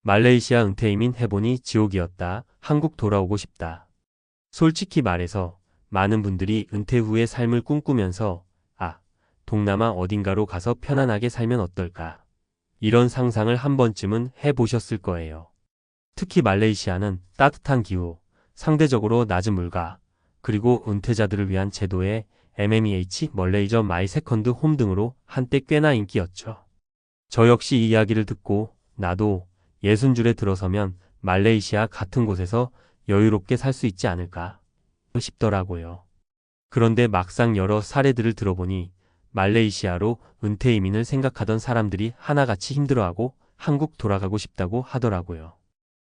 말레이시아 은퇴 이민 해보니 지옥이었다. 한국 돌아오고 싶다. 솔직히 말해서 많은 분들이 은퇴 후의 삶을 꿈꾸면서 동남아 어딘가로 가서 편안하게 살면 어떨까? 이런 상상을 한 번쯤은 해보셨을 거예요. 특히 말레이시아는 따뜻한 기후, 상대적으로 낮은 물가, 그리고 은퇴자들을 위한 제도의 MMEH 멀레이저 마이 세컨드 홈 등으로 한때 꽤나 인기였죠. 저 역시 이 이야기를 듣고 나도 60줄에 들어서면 말레이시아 같은 곳에서 여유롭게 살 수 있지 않을까 싶더라고요. 그런데 막상 여러 사례들을 들어보니 말레이시아로 은퇴 이민을 생각하던 사람들이 하나같이 힘들어하고 한국 돌아가고 싶다고 하더라고요.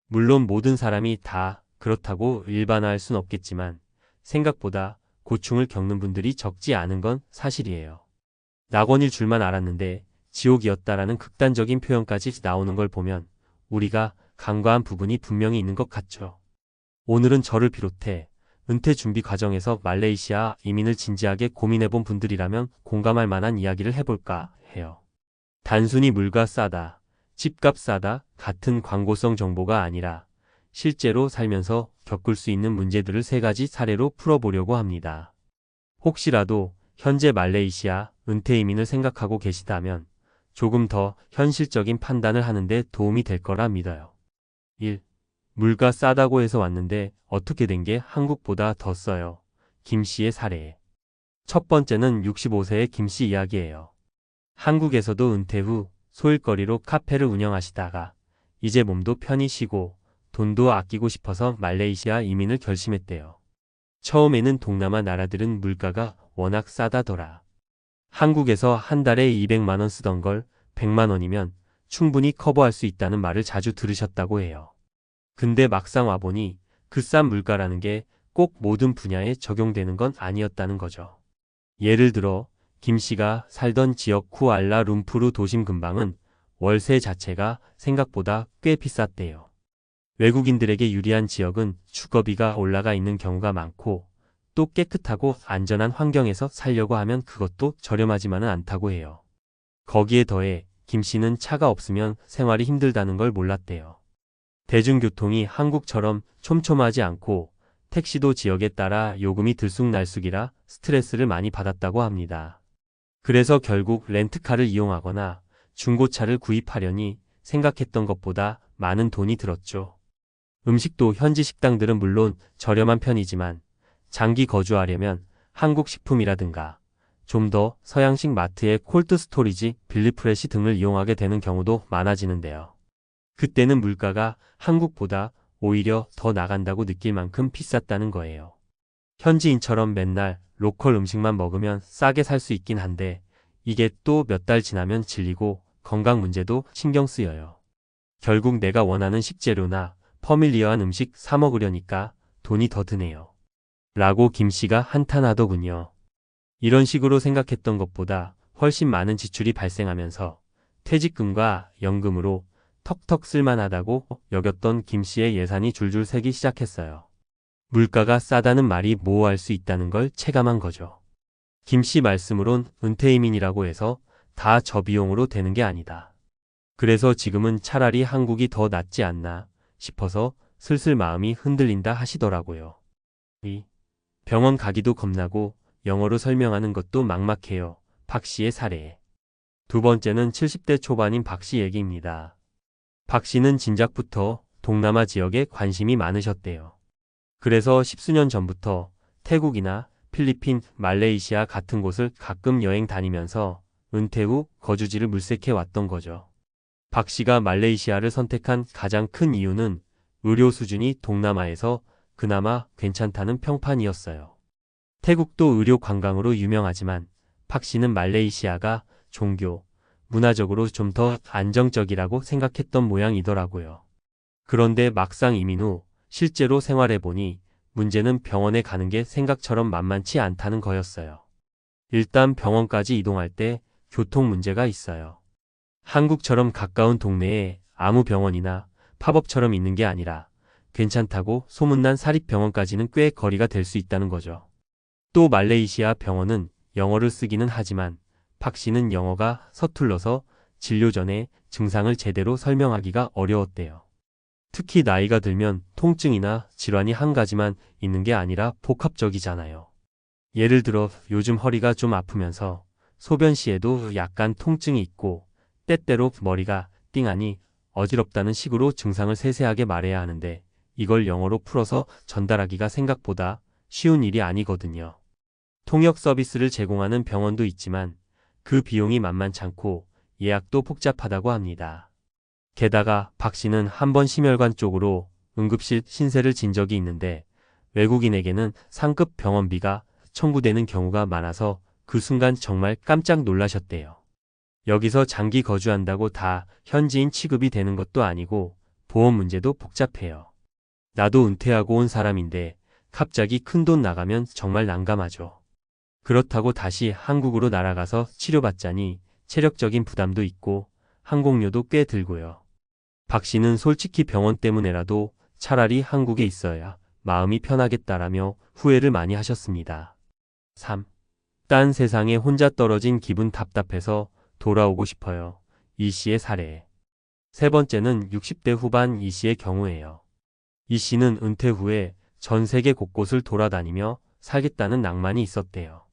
물론 모든 사람이 다 그렇다고 일반화할 순 없겠지만 생각보다 고충을 겪는 분들이 적지 않은 건 사실이에요. 낙원일 줄만 알았는데 지옥이었다라는 극단적인 표현까지 나오는 걸 보면 우리가 간과한 부분이 분명히 있는 것 같죠. 오늘은 저를 비롯해 은퇴 준비 과정에서 말레이시아 이민을 진지하게 고민해본 분들이라면 공감할 만한 이야기를 해볼까 해요. 단순히 물가 싸다, 집값 싸다 같은 광고성 정보가 아니라 실제로 살면서 겪을 수 있는 문제들을 3가지 사례로 풀어보려고 합니다. 혹시라도 현재 말레이시아 은퇴 이민을 생각하고 계시다면 조금 더 현실적인 판단을 하는데 도움이 될 거라 믿어요. 1. 물가 싸다고 해서 왔는데 어떻게 된 게 한국보다 더 써요. 김 씨의 사례. 첫 번째는 65세의 김 씨 이야기예요. 한국에서도 은퇴 후 소일거리로 카페를 운영하시다가 이제 몸도 편히 쉬고 돈도 아끼고 싶어서 말레이시아 이민을 결심했대요. 처음에는 동남아 나라들은 물가가 워낙 싸다더라. 한국에서 한 달에 200만 원 쓰던 걸 100만 원이면 충분히 커버할 수 있다는 말을 자주 들으셨다고 해요. 근데 막상 와보니 그 싼 물가라는 게 꼭 모든 분야에 적용되는 건 아니었다는 거죠. 예를 들어 김 씨가 살던 지역 쿠알라룸푸르 도심 근방은 월세 자체가 생각보다 꽤 비쌌대요. 외국인들에게 유리한 지역은 주거비가 올라가 있는 경우가 많고 또 깨끗하고 안전한 환경에서 살려고 하면 그것도 저렴하지만은 않다고 해요. 거기에 더해 김 씨는 차가 없으면 생활이 힘들다는 걸 몰랐대요. 대중교통이 한국처럼 촘촘하지 않고 택시도 지역에 따라 요금이 들쑥날쑥이라 스트레스를 많이 받았다고 합니다. 그래서 결국 렌트카를 이용하거나 중고차를 구입하려니 생각했던 것보다 많은 돈이 들었죠. 음식도 현지 식당들은 물론 저렴한 편이지만 장기 거주하려면 한국 식품이라든가 좀 더 서양식 마트의 콜드 스토리지, 빌리프레시 등을 이용하게 되는 경우도 많아지는데요. 그때는 물가가 한국보다 오히려 더 나간다고 느낄 만큼 비쌌다는 거예요. 현지인처럼 맨날 로컬 음식만 먹으면 싸게 살 수 있긴 한데 이게 또 몇 달 지나면 질리고 건강 문제도 신경 쓰여요. 결국 내가 원하는 식재료나 퍼밀리어한 음식 사 먹으려니까 돈이 더 드네요. 라고 김 씨가 한탄하더군요. 이런 식으로 생각했던 것보다 훨씬 많은 지출이 발생하면서 퇴직금과 연금으로 턱턱 쓸만하다고 여겼던 김 씨의 예산이 줄줄 새기 시작했어요. 물가가 싸다는 말이 모호할 수 있다는 걸 체감한 거죠. 김 씨 말씀으론 은퇴 이민이라고 해서 다 저비용으로 되는 게 아니다. 그래서 지금은 차라리 한국이 더 낫지 않나 싶어서 슬슬 마음이 흔들린다 하시더라고요. 병원 가기도 겁나고 영어로 설명하는 것도 막막해요. 박 씨의 사례. 두 번째는 70대 초반인 박 씨 얘기입니다. 박 씨는 진작부터 동남아 지역에 관심이 많으셨대요. 그래서 십수년 전부터 태국이나 필리핀, 말레이시아 같은 곳을 가끔 여행 다니면서 은퇴 후 거주지를 물색해 왔던 거죠. 박 씨가 말레이시아를 선택한 가장 큰 이유는 의료 수준이 동남아에서 그나마 괜찮다는 평판이었어요. 태국도 의료 관광으로 유명하지만 박 씨는 말레이시아가 종교, 문화적으로 좀 더 안정적이라고 생각했던 모양이더라고요. 그런데 막상 이민 후 실제로 생활해보니 문제는 병원에 가는 게 생각처럼 만만치 않다는 거였어요. 일단 병원까지 이동할 때 교통 문제가 있어요. 한국처럼 가까운 동네에 아무 병원이나 팝업처럼 있는 게 아니라 괜찮다고 소문난 사립병원까지는 꽤 거리가 될 수 있다는 거죠. 또 말레이시아 병원은 영어를 쓰기는 하지만 박 씨는 영어가 서툴러서 진료 전에 증상을 제대로 설명하기가 어려웠대요. 특히 나이가 들면 통증이나 질환이 한 가지만 있는 게 아니라 복합적이잖아요. 예를 들어 요즘 허리가 좀 아프면서 소변 시에도 약간 통증이 있고 때때로 머리가 띵하니 어지럽다는 식으로 증상을 세세하게 말해야 하는데 이걸 영어로 풀어서 전달하기가 생각보다 쉬운 일이 아니거든요. 통역 서비스를 제공하는 병원도 있지만 그 비용이 만만찮고 예약도 복잡하다고 합니다. 게다가 박 씨는 한 번 심혈관 쪽으로 응급실 신세를 진 적이 있는데 외국인에게는 상급 병원비가 청구되는 경우가 많아서 그 순간 정말 깜짝 놀라셨대요. 여기서 장기 거주한다고 다 현지인 취급이 되는 것도 아니고 보험 문제도 복잡해요. 나도 은퇴하고 온 사람인데 갑자기 큰돈 나가면 정말 난감하죠. 그렇다고 다시 한국으로 날아가서 치료받자니 체력적인 부담도 있고 항공료도 꽤 들고요. 박 씨는 솔직히 병원 때문에라도 차라리 한국에 있어야 마음이 편하겠다라며 후회를 많이 하셨습니다. 3. 딴 세상에 혼자 떨어진 기분 답답해서 돌아오고 싶어요. 이 씨의 사례. 세 번째는 60대 후반 이 씨의 경우예요. 이 씨는 은퇴 후에 전 세계 곳곳을 돌아다니며 살겠다는 낭만이 있었대요.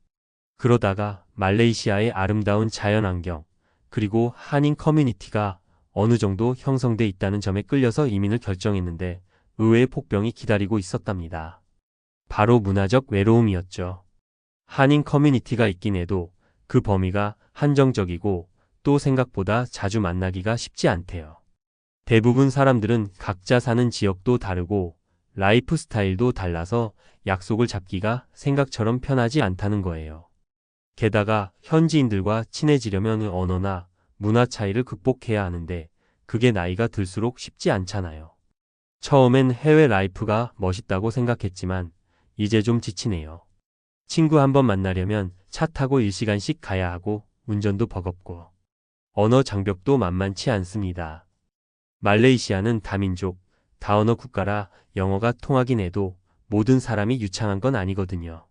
그러다가 말레이시아의 아름다운 자연환경, 그리고 한인 커뮤니티가 어느 정도 형성돼 있다는 점에 끌려서 이민을 결정했는데 의외의 폭병이 기다리고 있었답니다. 바로 문화적 외로움이었죠. 한인 커뮤니티가 있긴 해도 그 범위가 한정적이고 또 생각보다 자주 만나기가 쉽지 않대요. 대부분 사람들은 각자 사는 지역도 다르고 라이프 스타일도 달라서 약속을 잡기가 생각처럼 편하지 않다는 거예요. 게다가 현지인들과 친해지려면 언어나 문화 차이를 극복해야 하는데 그게 나이가 들수록 쉽지 않잖아요. 처음엔 해외 라이프가 멋있다고 생각했지만 이제 좀 지치네요. 친구 한번 만나려면 차 타고 1시간씩 가야 하고 운전도 버겁고 언어 장벽도 만만치 않습니다. 말레이시아는 다민족, 다언어 국가라 영어가 통하긴 해도 모든 사람이 유창한 건 아니거든요.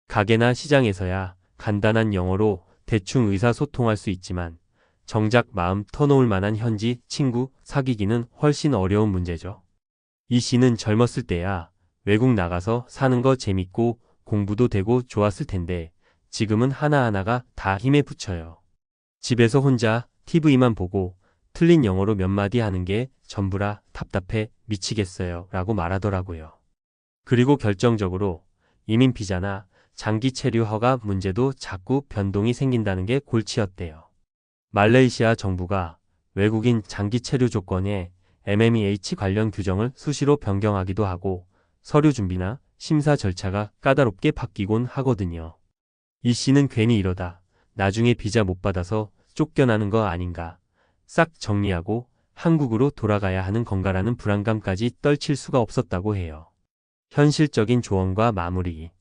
가게나 시장에서야 간단한 영어로 대충 의사소통할 수 있지만 정작 마음 터놓을 만한 현지 친구 사귀기는 훨씬 어려운 문제죠. 이 씨는 젊었을 때야 외국 나가서 사는 거 재밌고 공부도 되고 좋았을 텐데 지금은 하나하나가 다 힘에 부쳐요. 집에서 혼자 TV만 보고 틀린 영어로 몇 마디 하는 게 전부라 답답해 미치겠어요 라고 말하더라고요. 그리고 결정적으로 이민 비자나 장기 체류 허가 문제도 자꾸 변동이 생긴다는 게 골치였대요. 말레이시아 정부가 외국인 장기 체류 조건에 MMEH 관련 규정을 수시로 변경하기도 하고 서류 준비나 심사 절차가 까다롭게 바뀌곤 하거든요. 이 씨는 괜히 이러다 나중에 비자 못 받아서 쫓겨나는 거 아닌가, 싹 정리하고 한국으로 돌아가야 하는 건가라는 불안감까지 떨칠 수가 없었다고 해요. 현실적인 조언과 마무리.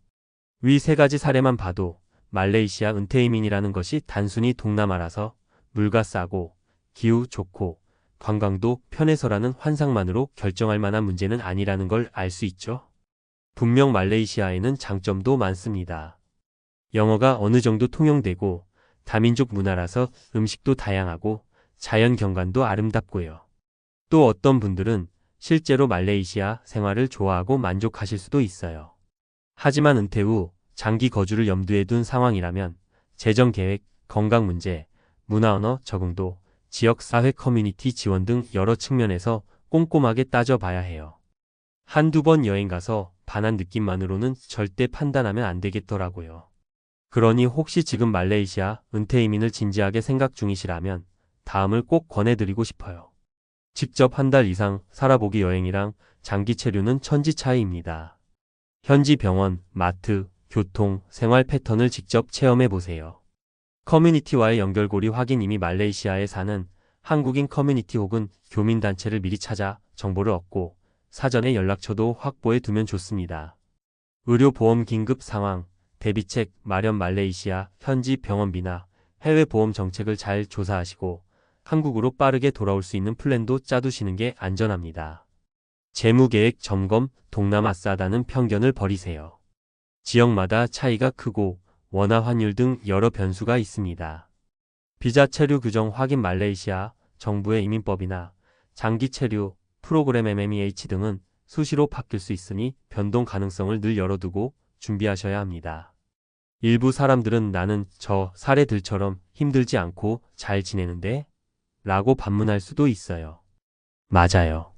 위 세 가지 사례만 봐도 말레이시아 은퇴이민이라는 것이 단순히 동남아라서 물가 싸고 기후 좋고 관광도 편해서라는 환상만으로 결정할 만한 문제는 아니라는 걸 알 수 있죠. 분명 말레이시아에는 장점도 많습니다. 영어가 어느 정도 통용되고 다민족 문화라서 음식도 다양하고 자연 경관도 아름답고요. 또 어떤 분들은 실제로 말레이시아 생활을 좋아하고 만족하실 수도 있어요. 하지만 은퇴 후 장기 거주를 염두에 둔 상황이라면 재정 계획, 건강 문제, 문화 언어 적응도, 지역 사회 커뮤니티 지원 등 여러 측면에서 꼼꼼하게 따져봐야 해요. 한두 번 여행 가서 반한 느낌만으로는 절대 판단하면 안 되겠더라고요. 그러니 혹시 지금 말레이시아 은퇴 이민을 진지하게 생각 중이시라면 다음을 꼭 권해드리고 싶어요. 직접 한 달 이상 살아보기 여행이랑 장기 체류는 천지 차이입니다. 현지 병원, 마트, 교통, 생활 패턴을 직접 체험해보세요. 커뮤니티와의 연결고리 확인. 이미 말레이시아에 사는 한국인 커뮤니티 혹은 교민단체를 미리 찾아 정보를 얻고 사전에 연락처도 확보해 두면 좋습니다. 의료보험 긴급 상황, 대비책 마련. 말레이시아 현지 병원비나 해외 보험 정책을 잘 조사하시고 한국으로 빠르게 돌아올 수 있는 플랜도 짜두시는 게 안전합니다. 재무계획 점검. 동남아 싸다는 편견을 버리세요. 지역마다 차이가 크고 원화 환율 등 여러 변수가 있습니다. 비자 체류 규정 확인 말레이시아 정부의 이민법이나 장기 체류 프로그램 MMEH 등은 수시로 바뀔 수 있으니 변동 가능성을 늘 열어두고 준비하셔야 합니다. 일부 사람들은 나는 저 사례들처럼 힘들지 않고 잘 지내는데? 라고 반문할 수도 있어요. 맞아요.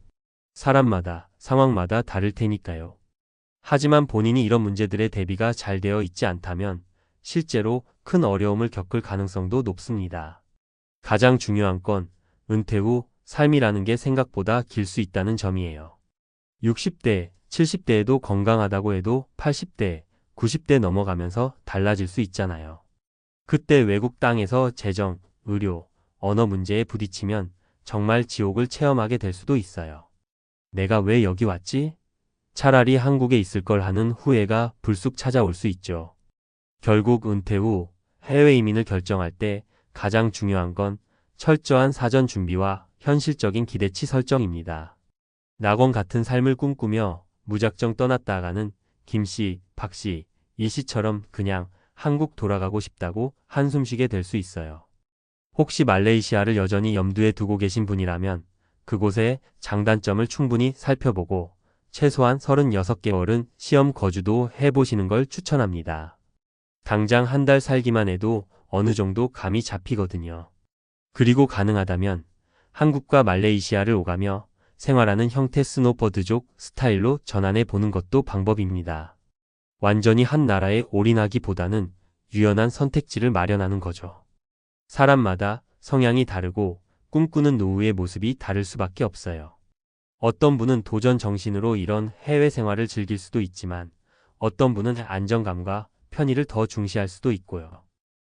사람마다, 상황마다 다를 테니까요. 하지만 본인이 이런 문제들의 대비가 잘 되어 있지 않다면 실제로 큰 어려움을 겪을 가능성도 높습니다. 가장 중요한 건 은퇴 후 삶이라는 게 생각보다 길 수 있다는 점이에요. 60대, 70대에도 건강하다고 해도 80대, 90대 넘어가면서 달라질 수 있잖아요. 그때 외국 땅에서 재정, 의료, 언어 문제에 부딪히면 정말 지옥을 체험하게 될 수도 있어요. 내가 왜 여기 왔지? 차라리 한국에 있을 걸 하는 후회가 불쑥 찾아올 수 있죠. 결국 은퇴 후 해외 이민을 결정할 때 가장 중요한 건 철저한 사전 준비와 현실적인 기대치 설정입니다. 낙원 같은 삶을 꿈꾸며 무작정 떠났다가는 김씨, 박씨, 이씨처럼 그냥 한국 돌아가고 싶다고 한숨 쉬게 될 수 있어요. 혹시 말레이시아를 여전히 염두에 두고 계신 분이라면 그곳의 장단점을 충분히 살펴보고 최소한 36개월은 시험 거주도 해보시는 걸 추천합니다. 당장 한 달 살기만 해도 어느 정도 감이 잡히거든요. 그리고 가능하다면 한국과 말레이시아를 오가며 생활하는 형태 스노보드족 스타일로 전환해 보는 것도 방법입니다. 완전히 한 나라에 올인하기보다는 유연한 선택지를 마련하는 거죠. 사람마다 성향이 다르고 꿈꾸는 노후의 모습이 다를 수밖에 없어요. 어떤 분은 도전 정신으로 이런 해외 생활을 즐길 수도 있지만 어떤 분은 안정감과 편의를 더 중시할 수도 있고요.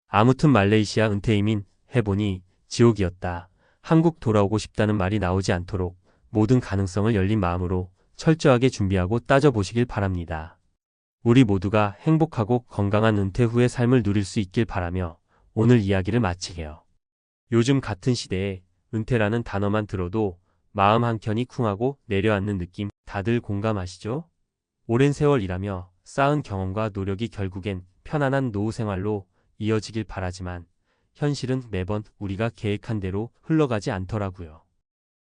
아무튼 말레이시아 은퇴 이민 해보니 지옥이었다. 한국 돌아오고 싶다는 말이 나오지 않도록 모든 가능성을 열린 마음으로 철저하게 준비하고 따져보시길 바랍니다. 우리 모두가 행복하고 건강한 은퇴 후의 삶을 누릴 수 있길 바라며 오늘 이야기를 마치게요. 요즘 같은 시대에 은퇴라는 단어만 들어도 마음 한켠이 쿵하고 내려앉는 느낌 다들 공감하시죠? 오랜 세월 일하며 쌓은 경험과 노력이 결국엔 편안한 노후 생활로 이어지길 바라지만 현실은 매번 우리가 계획한 대로 흘러가지 않더라고요.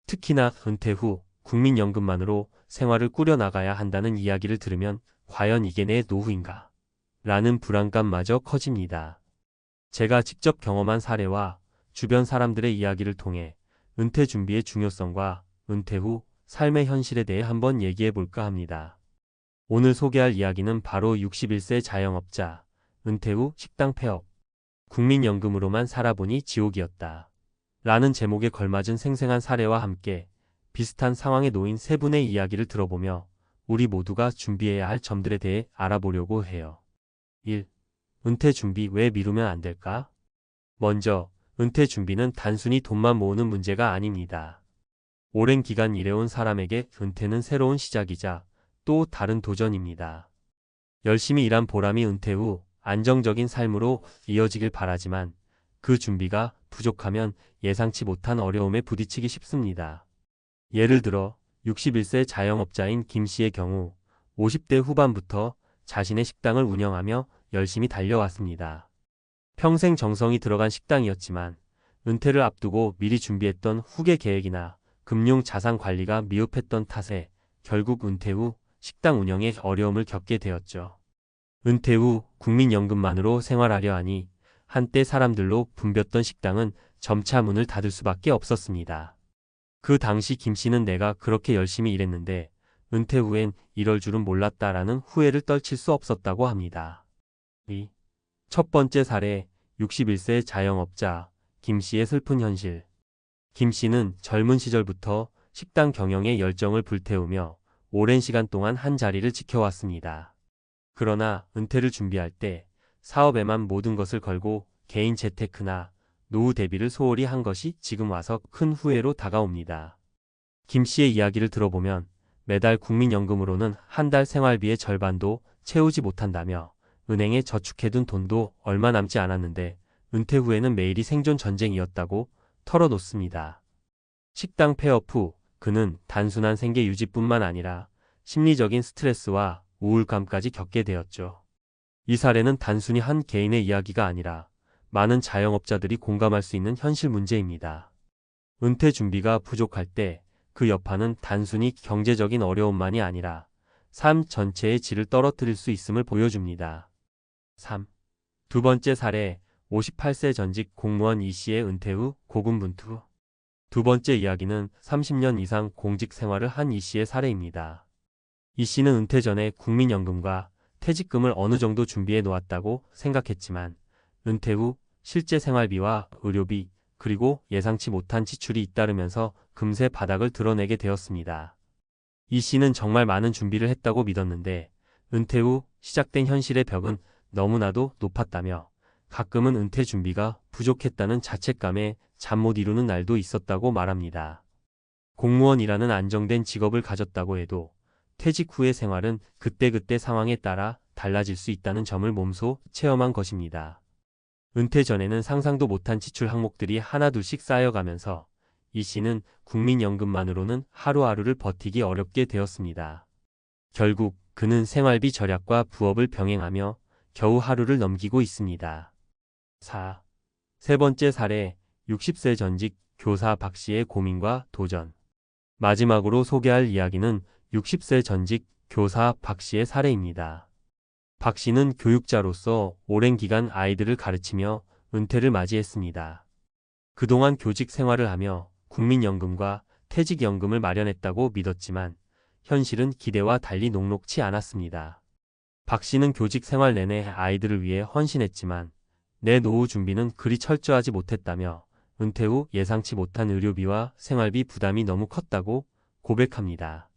특히나 은퇴 후 국민연금만으로 생활을 꾸려나가야 한다는 이야기를 들으면 과연 이게 내 노후인가? 라는 불안감마저 커집니다. 제가 직접 경험한 사례와 주변 사람들의 이야기를 통해 은퇴 준비의 중요성과 은퇴 후 삶의 현실에 대해 한번 얘기해 볼까 합니다. 오늘 소개할 이야기는 바로 61세 자영업자, 은퇴 후 식당 폐업, 국민연금으로만 살아보니 지옥이었다. 라는 제목에 걸맞은 생생한 사례와 함께 비슷한 상황에 놓인 세 분의 이야기를 들어보며 우리 모두가 준비해야 할 점들에 대해 알아보려고 해요. 1. 은퇴 준비 왜 미루면 안 될까? 먼저, 은퇴 준비는 단순히 돈만 모으는 문제가 아닙니다. 오랜 기간 일해온 사람에게 은퇴는 새로운 시작이자 또 다른 도전입니다. 열심히 일한 보람이 은퇴 후 안정적인 삶으로 이어지길 바라지만 그 준비가 부족하면 예상치 못한 어려움에 부딪히기 쉽습니다. 예를 들어 61세 자영업자인 김 씨의 경우 50대 후반부터 자신의 식당을 운영하며 열심히 달려왔습니다. 평생 정성이 들어간 식당이었지만 은퇴를 앞두고 미리 준비했던 후계 계획이나 금융 자산 관리가 미흡했던 탓에 결국 은퇴 후 식당 운영에 어려움을 겪게 되었죠. 은퇴 후 국민연금만으로 생활하려 하니 한때 사람들로 붐볐던 식당은 점차 문을 닫을 수밖에 없었습니다. 그 당시 김 씨는 내가 그렇게 열심히 일했는데 은퇴 후엔 이럴 줄은 몰랐다라는 후회를 떨칠 수 없었다고 합니다. 첫 번째 사례, 61세 자영업자 김 씨의 슬픈 현실. 김 씨는 젊은 시절부터 식당 경영에 열정을 불태우며 오랜 시간 동안 한 자리를 지켜왔습니다. 그러나 은퇴를 준비할 때 사업에만 모든 것을 걸고 개인 재테크나 노후 대비를 소홀히 한 것이 지금 와서 큰 후회로 다가옵니다. 김 씨의 이야기를 들어보면 매달 국민연금으로는 한 달 생활비의 절반도 채우지 못한다며 은행에 저축해둔 돈도 얼마 남지 않았는데 은퇴 후에는 매일이 생존 전쟁이었다고 털어놓습니다. 식당 폐업 후 그는 단순한 생계 유지뿐만 아니라 심리적인 스트레스와 우울감까지 겪게 되었죠. 이 사례는 단순히 한 개인의 이야기가 아니라 많은 자영업자들이 공감할 수 있는 현실 문제입니다. 은퇴 준비가 부족할 때 그 여파는 단순히 경제적인 어려움만이 아니라 삶 전체의 질을 떨어뜨릴 수 있음을 보여줍니다. 3. 두 번째 사례, 58세 전직 공무원 이 씨의 은퇴 후 고군분투. 두 번째 이야기는 30년 이상 공직 생활을 한 이 씨의 사례입니다. 이 씨는 은퇴 전에 국민연금과 퇴직금을 어느 정도 준비해 놓았다고 생각했지만 은퇴 후 실제 생활비와 의료비 그리고 예상치 못한 지출이 잇따르면서 금세 바닥을 드러내게 되었습니다. 이 씨는 정말 많은 준비를 했다고 믿었는데 은퇴 후 시작된 현실의 벽은 너무나도 높았다며 가끔은 은퇴 준비가 부족했다는 자책감에 잠 못 이루는 날도 있었다고 말합니다. 공무원이라는 안정된 직업을 가졌다고 해도 퇴직 후의 생활은 그때그때 상황에 따라 달라질 수 있다는 점을 몸소 체험한 것입니다. 은퇴 전에는 상상도 못한 지출 항목들이 하나둘씩 쌓여가면서 이 씨는 국민연금만으로는 하루하루를 버티기 어렵게 되었습니다. 결국 그는 생활비 절약과 부업을 병행하며 겨우 하루를 넘기고 있습니다. 4. 세 번째 사례, 60세 전직 교사 박 씨의 고민과 도전. 마지막으로 소개할 이야기는 60세 전직 교사 박 씨의 사례입니다. 박 씨는 교육자로서 오랜 기간 아이들을 가르치며 은퇴를 맞이했습니다. 그동안 교직 생활을 하며 국민연금과 퇴직연금을 마련했다고 믿었지만 현실은 기대와 달리 녹록치 않았습니다. 박 씨는 교직 생활 내내 아이들을 위해 헌신했지만 내 노후 준비는 그리 철저하지 못했다며 은퇴 후 예상치 못한 의료비와 생활비 부담이 너무 컸다고 고백합니다.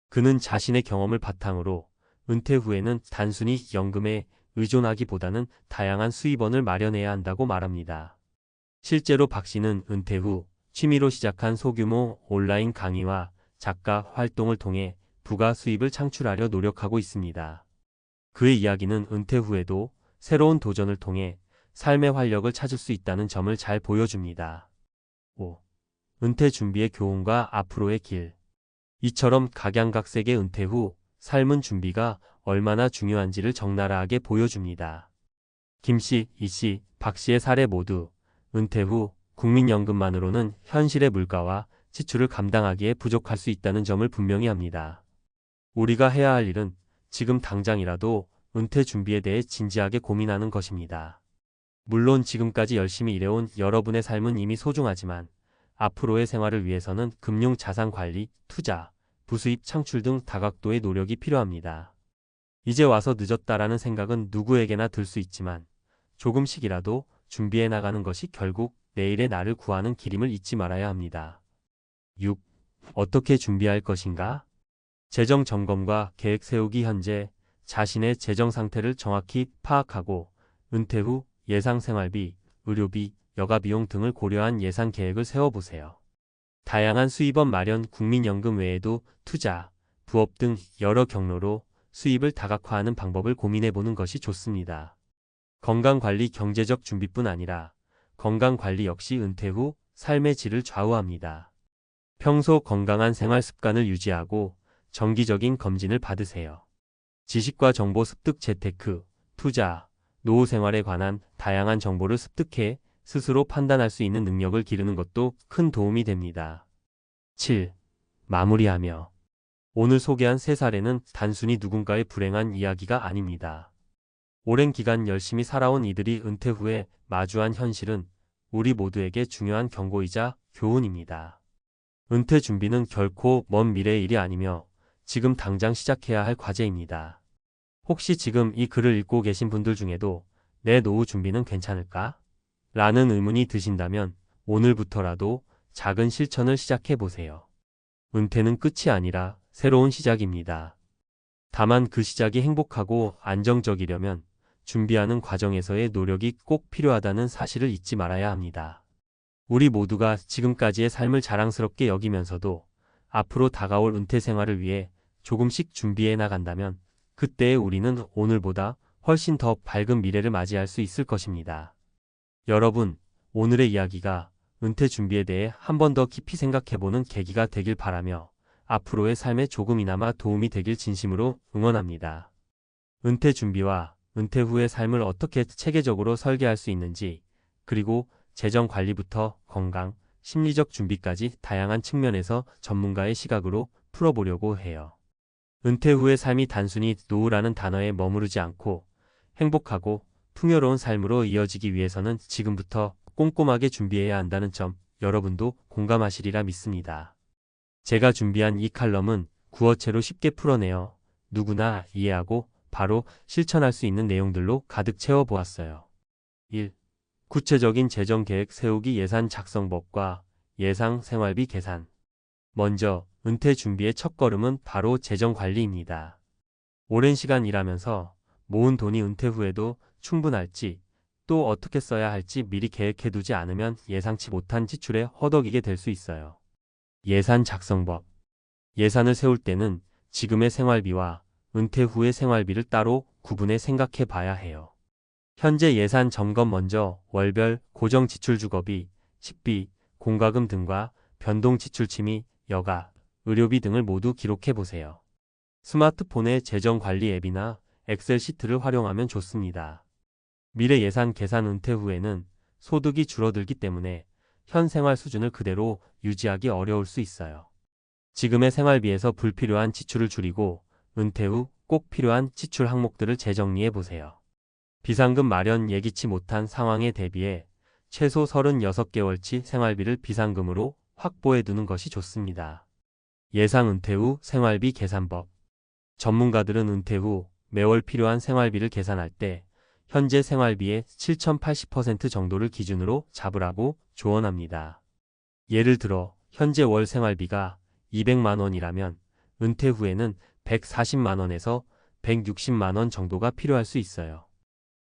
그는 자신의 경험을 바탕으로 은퇴 후에는 단순히 연금에 의존하기보다는 다양한 수입원을 마련해야 한다고 말합니다. 실제로 박 씨는 은퇴 후 취미로 시작한 소규모 온라인 강의와 작가 활동을 통해 부가 수입을 창출하려 노력하고 있습니다. 그의 이야기는 은퇴 후에도 새로운 도전을 통해 삶의 활력을 찾을 수 있다는 점을 잘 보여줍니다. 5. 은퇴 준비의 교훈과 앞으로의 길. 이처럼 각양각색의 은퇴 후 삶은 준비가 얼마나 중요한지를 적나라하게 보여줍니다. 김 씨, 이 씨, 박 씨의 사례 모두 은퇴 후 국민연금만으로는 현실의 물가와 지출을 감당하기에 부족할 수 있다는 점을 분명히 합니다. 우리가 해야 할 일은 지금 당장이라도 은퇴 준비에 대해 진지하게 고민하는 것입니다. 물론 지금까지 열심히 일해온 여러분의 삶은 이미 소중하지만 앞으로의 생활을 위해서는 금융 자산 관리, 투자, 부수입 창출 등 다각도의 노력이 필요합니다. 이제 와서 늦었다라는 생각은 누구에게나 들 수 있지만 조금씩이라도 준비해 나가는 것이 결국 내일의 나를 구하는 길임을 잊지 말아야 합니다. 6. 어떻게 준비할 것인가? 재정 점검과 계획 세우기. 현재 자신의 재정 상태를 정확히 파악하고 은퇴 후 예상 생활비, 의료비, 여가비용 등을 고려한 예산 계획을 세워보세요. 다양한 수입원 마련, 국민연금 외에도 투자, 부업 등 여러 경로로 수입을 다각화하는 방법을 고민해보는 것이 좋습니다. 건강관리, 경제적 준비뿐 아니라 건강관리 역시 은퇴 후 삶의 질을 좌우합니다. 평소 건강한 생활 습관을 유지하고 정기적인 검진을 받으세요. 지식과 정보 습득, 재테크, 투자, 노후 생활에 관한 다양한 정보를 습득해 스스로 판단할 수 있는 능력을 기르는 것도 큰 도움이 됩니다. 7. 마무리하며. 오늘 소개한 세 사례는 단순히 누군가의 불행한 이야기가 아닙니다. 오랜 기간 열심히 살아온 이들이 은퇴 후에 마주한 현실은 우리 모두에게 중요한 경고이자 교훈입니다. 은퇴 준비는 결코 먼 미래의 일이 아니며 지금 당장 시작해야 할 과제입니다. 혹시 지금 이 글을 읽고 계신 분들 중에도 내 노후 준비는 괜찮을까? 라는 의문이 드신다면 오늘부터라도 작은 실천을 시작해 보세요. 은퇴는 끝이 아니라 새로운 시작입니다. 다만 그 시작이 행복하고 안정적이려면 준비하는 과정에서의 노력이 꼭 필요하다는 사실을 잊지 말아야 합니다. 우리 모두가 지금까지의 삶을 자랑스럽게 여기면서도 앞으로 다가올 은퇴 생활을 위해 조금씩 준비해 나간다면 그때의 우리는 오늘보다 훨씬 더 밝은 미래를 맞이할 수 있을 것입니다. 여러분, 오늘의 이야기가 은퇴 준비에 대해 한 번 더 깊이 생각해보는 계기가 되길 바라며 앞으로의 삶에 조금이나마 도움이 되길 진심으로 응원합니다. 은퇴 준비와 은퇴 후의 삶을 어떻게 체계적으로 설계할 수 있는지 그리고 재정 관리부터 건강, 심리적 준비까지 다양한 측면에서 전문가의 시각으로 풀어보려고 해요. 은퇴 후의 삶이 단순히 노후라는 단어에 머무르지 않고 행복하고 풍요로운 삶으로 이어지기 위해서는 지금부터 꼼꼼하게 준비해야 한다는 점 여러분도 공감하시리라 믿습니다. 제가 준비한 이 칼럼은 구어체로 쉽게 풀어내어 누구나 이해하고 바로 실천할 수 있는 내용들로 가득 채워보았어요. 1. 구체적인 재정 계획 세우기 예산 작성법과 예상 생활비 계산. 먼저 은퇴 준비의 첫걸음은 바로 재정 관리입니다. 오랜 시간 일하면서 모은 돈이 은퇴 후에도 충분할지 또 어떻게 써야 할지 미리 계획해두지 않으면 예상치 못한 지출에 허덕이게 될 수 있어요. 예산 작성법. 예산을 세울 때는 지금의 생활비와 은퇴 후의 생활비를 따로 구분해 생각해 봐야 해요. 현재 예산 점검. 먼저 월별 고정 지출 주거비, 식비, 공과금 등과 변동 지출 취미, 여가, 의료비 등을 모두 기록해 보세요. 스마트폰의 재정 관리 앱이나 엑셀 시트를 활용하면 좋습니다. 미래 예산 계산. 은퇴 후에는 소득이 줄어들기 때문에 현 생활 수준을 그대로 유지하기 어려울 수 있어요. 지금의 생활비에서 불필요한 지출을 줄이고 은퇴 후 꼭 필요한 지출 항목들을 재정리해 보세요. 비상금 마련. 예기치 못한 상황에 대비해 최소 36개월치 생활비를 비상금으로 확보해 두는 것이 좋습니다. 예상 은퇴 후 생활비 계산법. 전문가들은 은퇴 후 매월 필요한 생활비를 계산할 때 현재 생활비의 7,080% 정도를 기준으로 잡으라고 조언합니다. 예를 들어 현재 월 생활비가 200만 원이라면 은퇴 후에는 140만 원에서 160만 원 정도가 필요할 수 있어요.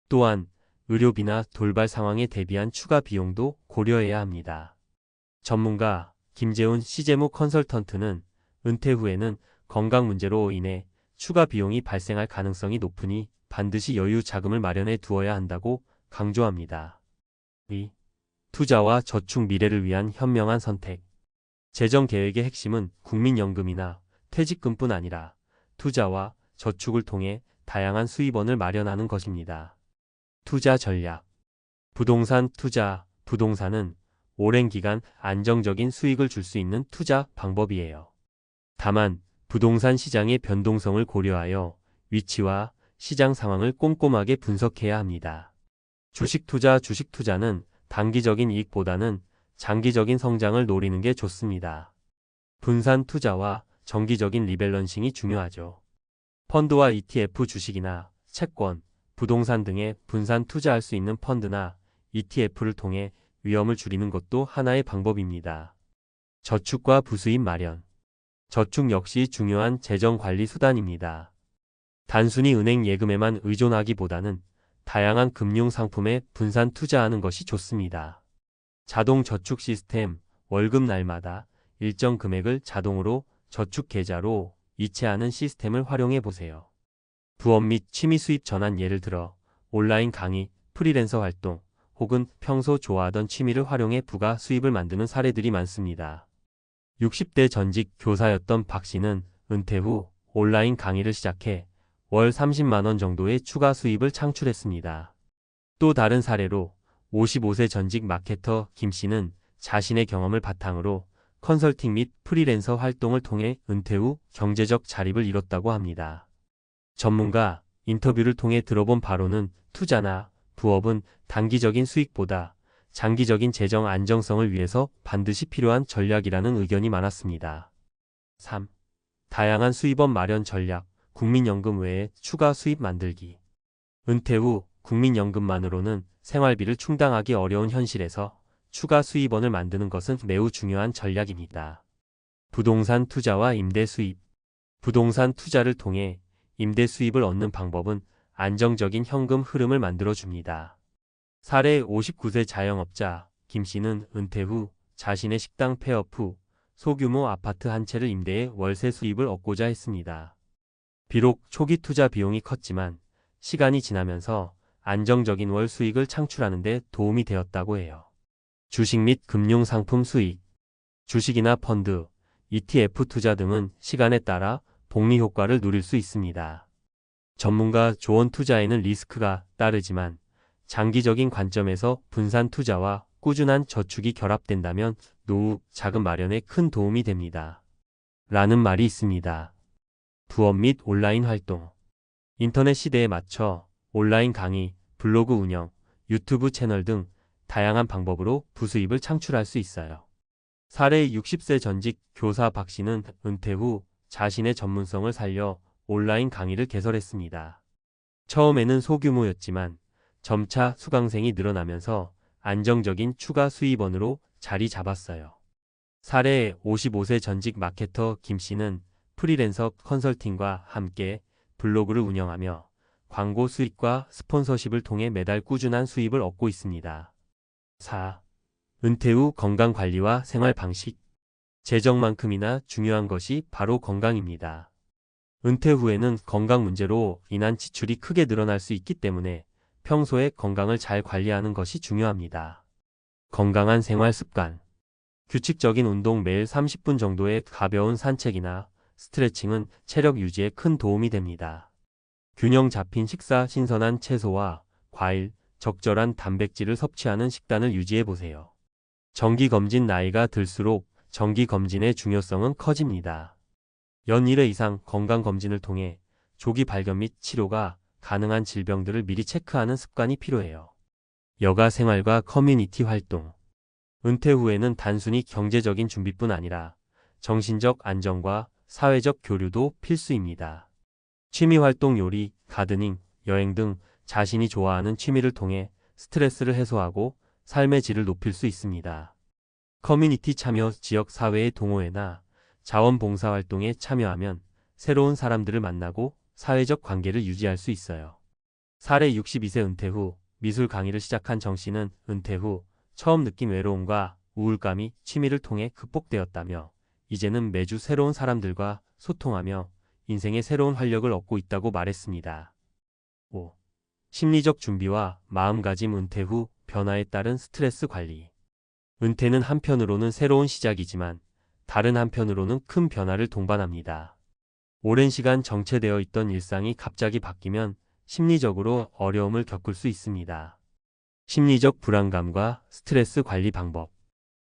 또한 의료비나 돌발 상황에 대비한 추가 비용도 고려해야 합니다. 전문가 김재훈 시재무 컨설턴트는 은퇴 후에는 건강 문제로 인해 추가 비용이 발생할 가능성이 높으니 반드시 여유 자금을 마련해 두어야 한다고 강조합니다. 2. 투자와 저축. 미래를 위한 현명한 선택. 재정 계획의 핵심은 국민연금이나 퇴직금뿐 아니라 투자와 저축을 통해 다양한 수입원을 마련하는 것입니다. 투자 전략. 부동산 투자. 부동산은 오랜 기간 안정적인 수익을 줄 수 있는 투자 방법이에요. 다만 부동산 시장의 변동성을 고려하여 위치와 시장 상황을 꼼꼼하게 분석해야 합니다. 주식 투자. 주식 투자는 단기적인 이익보다는 장기적인 성장을 노리는 게 좋습니다. 분산 투자와 정기적인 리밸런싱이 중요하죠. 펀드와 ETF. 주식이나 채권, 부동산 등에 분산 투자할 수 있는 펀드나 ETF를 통해 위험을 줄이는 것도 하나의 방법입니다. 저축과 부수입 마련. 저축 역시 중요한 재정 관리 수단입니다. 단순히 은행 예금에만 의존하기보다는 다양한 금융 상품에 분산 투자하는 것이 좋습니다. 자동 저축 시스템. 월급 날마다 일정 금액을 자동으로 저축 계좌로 이체하는 시스템을 활용해 보세요. 부업 및 취미 수입 전환. 예를 들어 온라인 강의, 프리랜서 활동, 혹은 평소 좋아하던 취미를 활용해 부가 수입을 만드는 사례들이 많습니다. 60대 전직 교사였던 박 씨는 은퇴 후 온라인 강의를 시작해 월 30만 원 정도의 추가 수입을 창출했습니다. 또 다른 사례로 55세 전직 마케터 김 씨는 자신의 경험을 바탕으로 컨설팅 및 프리랜서 활동을 통해 은퇴 후 경제적 자립을 이뤘다고 합니다. 전문가 인터뷰를 통해 들어본 바로는 투자나 부업은 단기적인 수익보다 장기적인 재정 안정성을 위해서 반드시 필요한 전략이라는 의견이 많았습니다. 3. 다양한 수입원 마련 전략. 국민연금 외에 추가 수입 만들기. 은퇴 후 국민연금만으로는 생활비를 충당하기 어려운 현실에서 추가 수입원을 만드는 것은 매우 중요한 전략입니다. 부동산 투자와 임대 수입. 부동산 투자를 통해 임대 수입을 얻는 방법은 안정적인 현금 흐름을 만들어줍니다. 사례 59세 자영업자 김 씨는 은퇴 후 자신의 식당 폐업 후 소규모 아파트 한 채를 임대해 월세 수입을 얻고자 했습니다. 비록 초기 투자 비용이 컸지만 시간이 지나면서 안정적인 월 수익을 창출하는 데 도움이 되었다고 해요. 주식 및 금융상품 수익. 주식이나 펀드, ETF 투자 등은 시간에 따라 복리 효과를 누릴 수 있습니다. 전문가 조언. 투자에는 리스크가 따르지만 장기적인 관점에서 분산 투자와 꾸준한 저축이 결합된다면 노후 자금 마련에 큰 도움이 됩니다. 라는 말이 있습니다. 부업 및 온라인 활동. 인터넷 시대에 맞춰 온라인 강의, 블로그 운영, 유튜브 채널 등 다양한 방법으로 부수입을 창출할 수 있어요. 사례 60세 전직 교사 박 씨는 은퇴 후 자신의 전문성을 살려 온라인 강의를 개설했습니다. 처음에는 소규모였지만 점차 수강생이 늘어나면서 안정적인 추가 수입원으로 자리 잡았어요. 사례 55세 전직 마케터 김 씨는 프리랜서 컨설팅과 함께 블로그를 운영하며 광고 수익과 스폰서십을 통해 매달 꾸준한 수입을 얻고 있습니다. 4. 은퇴 후 건강 관리와 생활 방식. 재정만큼이나 중요한 것이 바로 건강입니다. 은퇴 후에는 건강 문제로 인한 지출이 크게 늘어날 수 있기 때문에 평소에 건강을 잘 관리하는 것이 중요합니다. 건강한 생활 습관. 규칙적인 운동 매일 30분 정도의 가벼운 산책이나 스트레칭은 체력 유지에 큰 도움이 됩니다. 균형 잡힌 식사, 신선한 채소와 과일, 적절한 단백질을 섭취하는 식단을 유지해 보세요. 정기검진. 나이가 들수록 정기검진의 중요성은 커집니다. 연 1회 이상 건강검진을 통해 조기 발견 및 치료가 가능한 질병들을 미리 체크하는 습관이 필요해요. 여가 생활과 커뮤니티 활동. 은퇴 후에는 단순히 경제적인 준비뿐 아니라 정신적 안정과 사회적 교류도 필수입니다. 취미활동, 요리, 가드닝, 여행 등 자신이 좋아하는 취미를 통해 스트레스를 해소하고 삶의 질을 높일 수 있습니다. 커뮤니티 참여. 지역 사회의 동호회나 자원봉사활동에 참여하면 새로운 사람들을 만나고 사회적 관계를 유지할 수 있어요. 사례 62세 은퇴 후 미술 강의를 시작한 정 씨는 은퇴 후 처음 느낀 외로움과 우울감이 취미를 통해 극복되었다며 이제는 매주 새로운 사람들과 소통하며 인생의 새로운 활력을 얻고 있다고 말했습니다. 5. 심리적 준비와 마음가짐. 은퇴 후 변화에 따른 스트레스 관리. 은퇴는 한편으로는 새로운 시작이지만 다른 한편으로는 큰 변화를 동반합니다. 오랜 시간 정체되어 있던 일상이 갑자기 바뀌면 심리적으로 어려움을 겪을 수 있습니다. 심리적 불안감과 스트레스 관리 방법.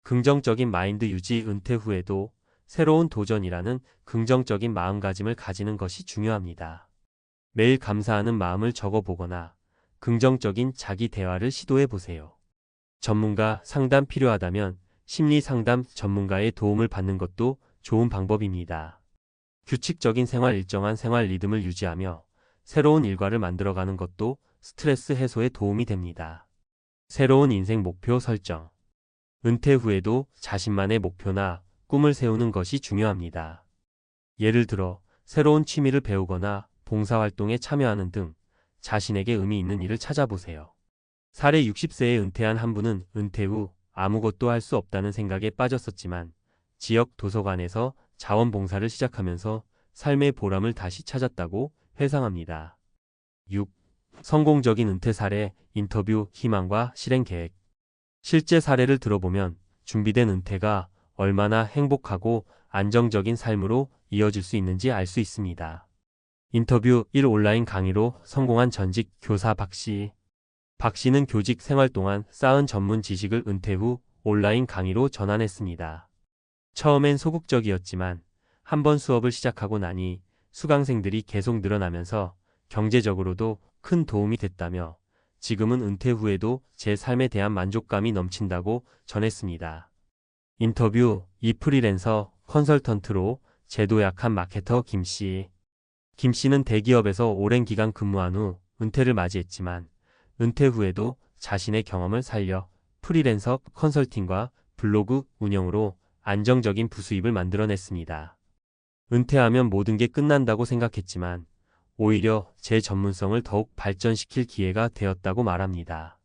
긍정적인 마인드 유지. 은퇴 후에도 새로운 도전이라는 긍정적인 마음가짐을 가지는 것이 중요합니다. 매일 감사하는 마음을 적어보거나 긍정적인 자기 대화를 시도해 보세요. 전문가 상담 필요하다면 심리 상담 전문가의 도움을 받는 것도 좋은 방법입니다. 규칙적인 생활. 일정한 생활 리듬을 유지하며 새로운 일과를 만들어가는 것도 스트레스 해소에 도움이 됩니다. 새로운 인생 목표 설정. 은퇴 후에도 자신만의 목표나 꿈을 세우는 것이 중요합니다. 예를 들어 새로운 취미를 배우거나 봉사활동에 참여하는 등 자신에게 의미 있는 일을 찾아보세요. 사례 60세에 은퇴한 한 분은 은퇴 후 아무것도 할 수 없다는 생각에 빠졌었지만 지역 도서관에서 자원봉사를 시작하면서 삶의 보람을 다시 찾았다고 회상합니다. 6. 성공적인 은퇴 사례. 인터뷰. 희망과 실행 계획. 실제 사례를 들어보면 준비된 은퇴가 얼마나 행복하고 안정적인 삶으로 이어질 수 있는지 알 수 있습니다. 인터뷰. 1. 온라인 강의로 성공한 전직 교사 박 씨. 박 씨는 교직 생활 동안 쌓은 전문 지식을 은퇴 후 온라인 강의로 전환했습니다. 처음엔 소극적이었지만 한번 수업을 시작하고 나니 수강생들이 계속 늘어나면서 경제적으로도 큰 도움이 됐다며 지금은 은퇴 후에도 제 삶에 대한 만족감이 넘친다고 전했습니다. 인터뷰. 2. 프리랜서 컨설턴트로 제도 약한 마케터 김 씨. 김 씨는 대기업에서 오랜 기간 근무한 후 은퇴를 맞이했지만 은퇴 후에도 자신의 경험을 살려 프리랜서 컨설팅과 블로그 운영으로 안정적인 부수입을 만들어냈습니다. 은퇴하면 모든 게 끝난다고 생각했지만 오히려 제 전문성을 더욱 발전시킬 기회가 되었다고 말합니다.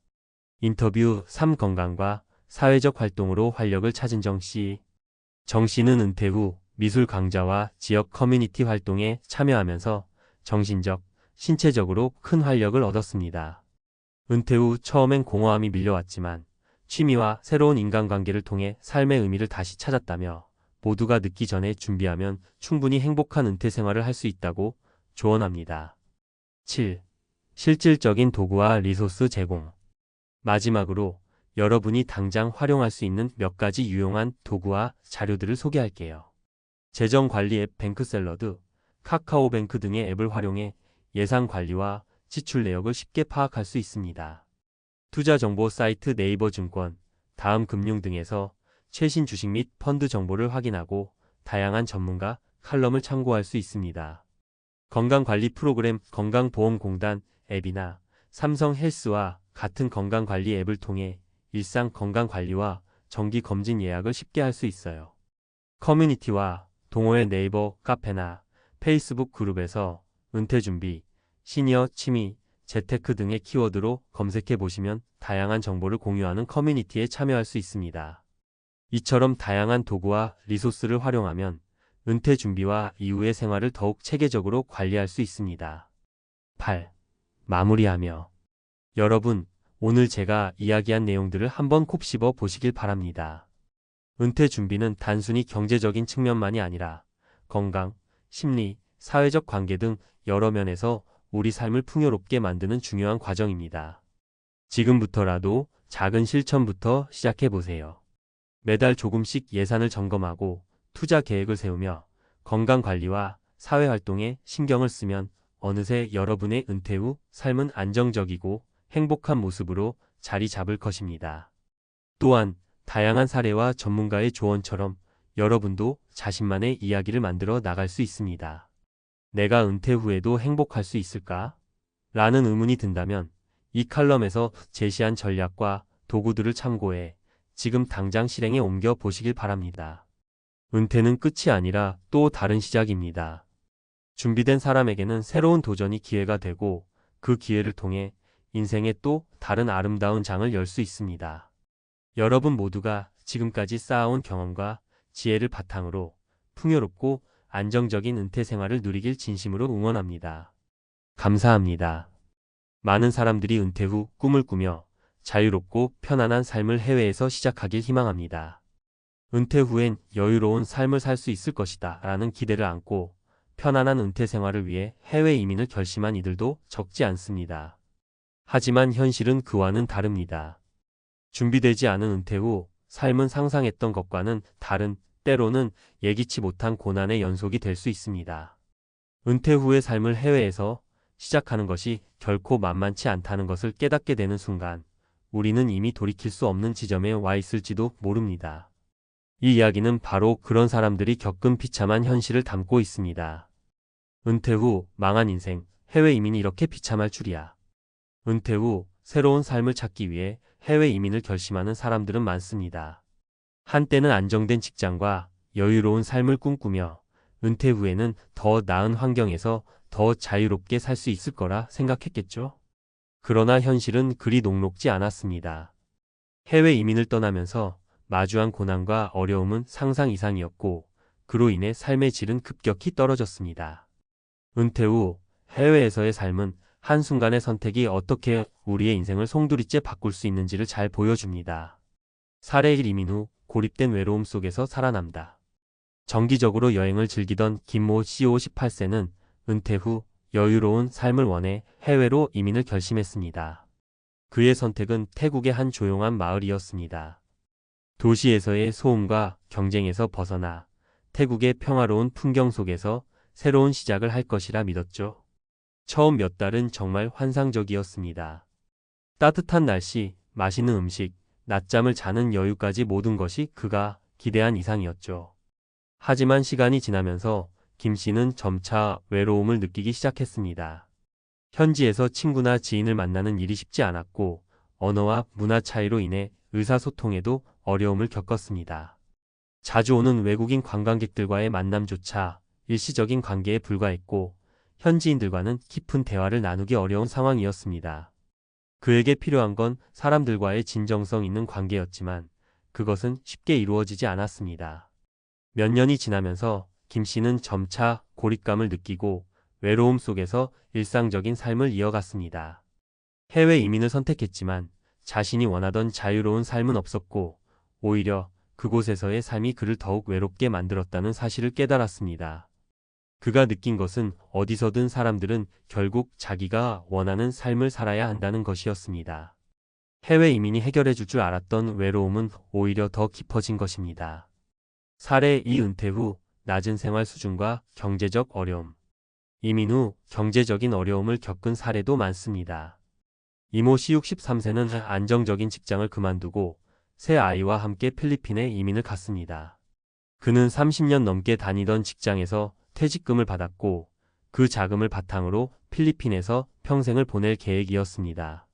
인터뷰. 3. 건강과 사회적 활동으로 활력을 찾은 정 씨. 정 씨는 은퇴 후 미술 강좌와 지역 커뮤니티 활동에 참여하면서 정신적, 신체적으로 큰 활력을 얻었습니다. 은퇴 후 처음엔 공허함이 밀려왔지만 취미와 새로운 인간관계를 통해 삶의 의미를 다시 찾았다며 모두가 늦기 전에 준비하면 충분히 행복한 은퇴 생활을 할 수 있다고 조언합니다. 7. 실질적인 도구와 리소스 제공. 마지막으로 여러분이 당장 활용할 수 있는 몇 가지 유용한 도구와 자료들을 소개할게요. 재정 관리 앱 뱅크샐러드, 카카오뱅크 등의 앱을 활용해 예산 관리와 지출 내역을 쉽게 파악할 수 있습니다. 투자 정보 사이트 네이버 증권, 다음 금융 등에서 최신 주식 및 펀드 정보를 확인하고 다양한 전문가 칼럼을 참고할 수 있습니다. 건강관리 프로그램 건강보험공단 앱이나 삼성 헬스와 같은 건강관리 앱을 통해 일상 건강관리와 정기검진 예약을 쉽게 할 수 있어요. 커뮤니티와 동호회 네이버 카페나 페이스북 그룹에서 은퇴준비, 시니어 취미, 재테크 등의 키워드로 검색해 보시면 다양한 정보를 공유하는 커뮤니티에 참여할 수 있습니다. 이처럼 다양한 도구와 리소스를 활용하면 은퇴 준비와 이후의 생활을 더욱 체계적으로 관리할 수 있습니다. 8. 마무리하며 여러분, 오늘 제가 이야기한 내용들을 한번 곱씹어 보시길 바랍니다. 은퇴 준비는 단순히 경제적인 측면만이 아니라 건강, 심리, 사회적 관계 등 여러 면에서 우리 삶을 풍요롭게 만드는 중요한 과정입니다. 지금부터라도 작은 실천부터 시작해 보세요. 매달 조금씩 예산을 점검하고 투자 계획을 세우며 건강관리와 사회활동에 신경을 쓰면 어느새 여러분의 은퇴 후 삶은 안정적이고 행복한 모습으로 자리 잡을 것입니다. 또한 다양한 사례와 전문가의 조언처럼 여러분도 자신만의 이야기를 만들어 나갈 수 있습니다. 내가 은퇴 후에도 행복할 수 있을까? 라는 의문이 든다면 이 칼럼에서 제시한 전략과 도구들을 참고해 지금 당장 실행에 옮겨 보시길 바랍니다. 은퇴는 끝이 아니라 또 다른 시작입니다. 준비된 사람에게는 새로운 도전이 기회가 되고 그 기회를 통해 인생의 또 다른 아름다운 장을 열 수 있습니다. 여러분 모두가 지금까지 쌓아온 경험과 지혜를 바탕으로 풍요롭고 안정적인 은퇴 생활을 누리길 진심으로 응원합니다. 감사합니다. 많은 사람들이 은퇴 후 꿈을 꾸며 자유롭고 편안한 삶을 해외에서 시작하길 희망합니다. 은퇴 후엔 여유로운 삶을 살 수 있을 것이다 라는 기대를 안고 편안한 은퇴 생활을 위해 해외 이민을 결심한 이들도 적지 않습니다. 하지만 현실은 그와는 다릅니다. 준비되지 않은 은퇴 후 삶은 상상했던 것과는 다른, 때로는 예기치 못한 고난의 연속이 될 수 있습니다. 은퇴 후의 삶을 해외에서 시작하는 것이 결코 만만치 않다는 것을 깨닫게 되는 순간 우리는 이미 돌이킬 수 없는 지점에 와 있을지도 모릅니다. 이 이야기는 바로 그런 사람들이 겪은 비참한 현실을 담고 있습니다. 은퇴 후 망한 인생, 해외 이민이 이렇게 비참할 줄이야. 은퇴 후 새로운 삶을 찾기 위해 해외 이민을 결심하는 사람들은 많습니다. 한때는 안정된 직장과 여유로운 삶을 꿈꾸며 은퇴 후에는 더 나은 환경에서 더 자유롭게 살 수 있을 거라 생각했겠죠? 그러나 현실은 그리 녹록지 않았습니다. 해외 이민을 떠나면서 마주한 고난과 어려움은 상상 이상이었고 그로 인해 삶의 질은 급격히 떨어졌습니다. 은퇴 후 해외에서의 삶은 한순간의 선택이 어떻게 우리의 인생을 송두리째 바꿀 수 있는지를 잘 보여줍니다. 사례 1 이민 후 고립된 외로움 속에서 살아남다. 정기적으로 여행을 즐기던 김모 씨 58세는 은퇴 후 여유로운 삶을 원해 해외로 이민을 결심했습니다. 그의 선택은 태국의 한 조용한 마을이었습니다. 도시에서의 소음과 경쟁에서 벗어나 태국의 평화로운 풍경 속에서 새로운 시작을 할 것이라 믿었죠. 처음 몇 달은 정말 환상적이었습니다. 따뜻한 날씨, 맛있는 음식, 낮잠을 자는 여유까지 모든 것이 그가 기대한 이상이었죠. 하지만 시간이 지나면서 김 씨는 점차 외로움을 느끼기 시작했습니다. 현지에서 친구나 지인을 만나는 일이 쉽지 않았고 언어와 문화 차이로 인해 의사소통에도 어려움을 겪었습니다. 자주 오는 외국인 관광객들과의 만남조차 일시적인 관계에 불과했고 현지인들과는 깊은 대화를 나누기 어려운 상황이었습니다. 그에게 필요한 건 사람들과의 진정성 있는 관계였지만 그것은 쉽게 이루어지지 않았습니다. 몇 년이 지나면서 김 씨는 점차 고립감을 느끼고 외로움 속에서 일상적인 삶을 이어갔습니다. 해외 이민을 선택했지만 자신이 원하던 자유로운 삶은 없었고 오히려 그곳에서의 삶이 그를 더욱 외롭게 만들었다는 사실을 깨달았습니다. 그가 느낀 것은 어디서든 사람들은 결국 자기가 원하는 삶을 살아야 한다는 것이었습니다. 해외 이민이 해결해 줄 줄 알았던 외로움은 오히려 더 깊어진 것입니다. 사례 2. 은퇴 후 낮은 생활 수준과 경제적 어려움. 이민 후 경제적인 어려움을 겪은 사례도 많습니다. 이모 씨 63세는 안정적인 직장을 그만두고 새 아이와 함께 필리핀에 이민을 갔습니다. 그는 30년 넘게 다니던 직장에서 퇴직금을 받았고 그 자금을 바탕으로 필리핀에서 평생을 보낼 계획이었습니다.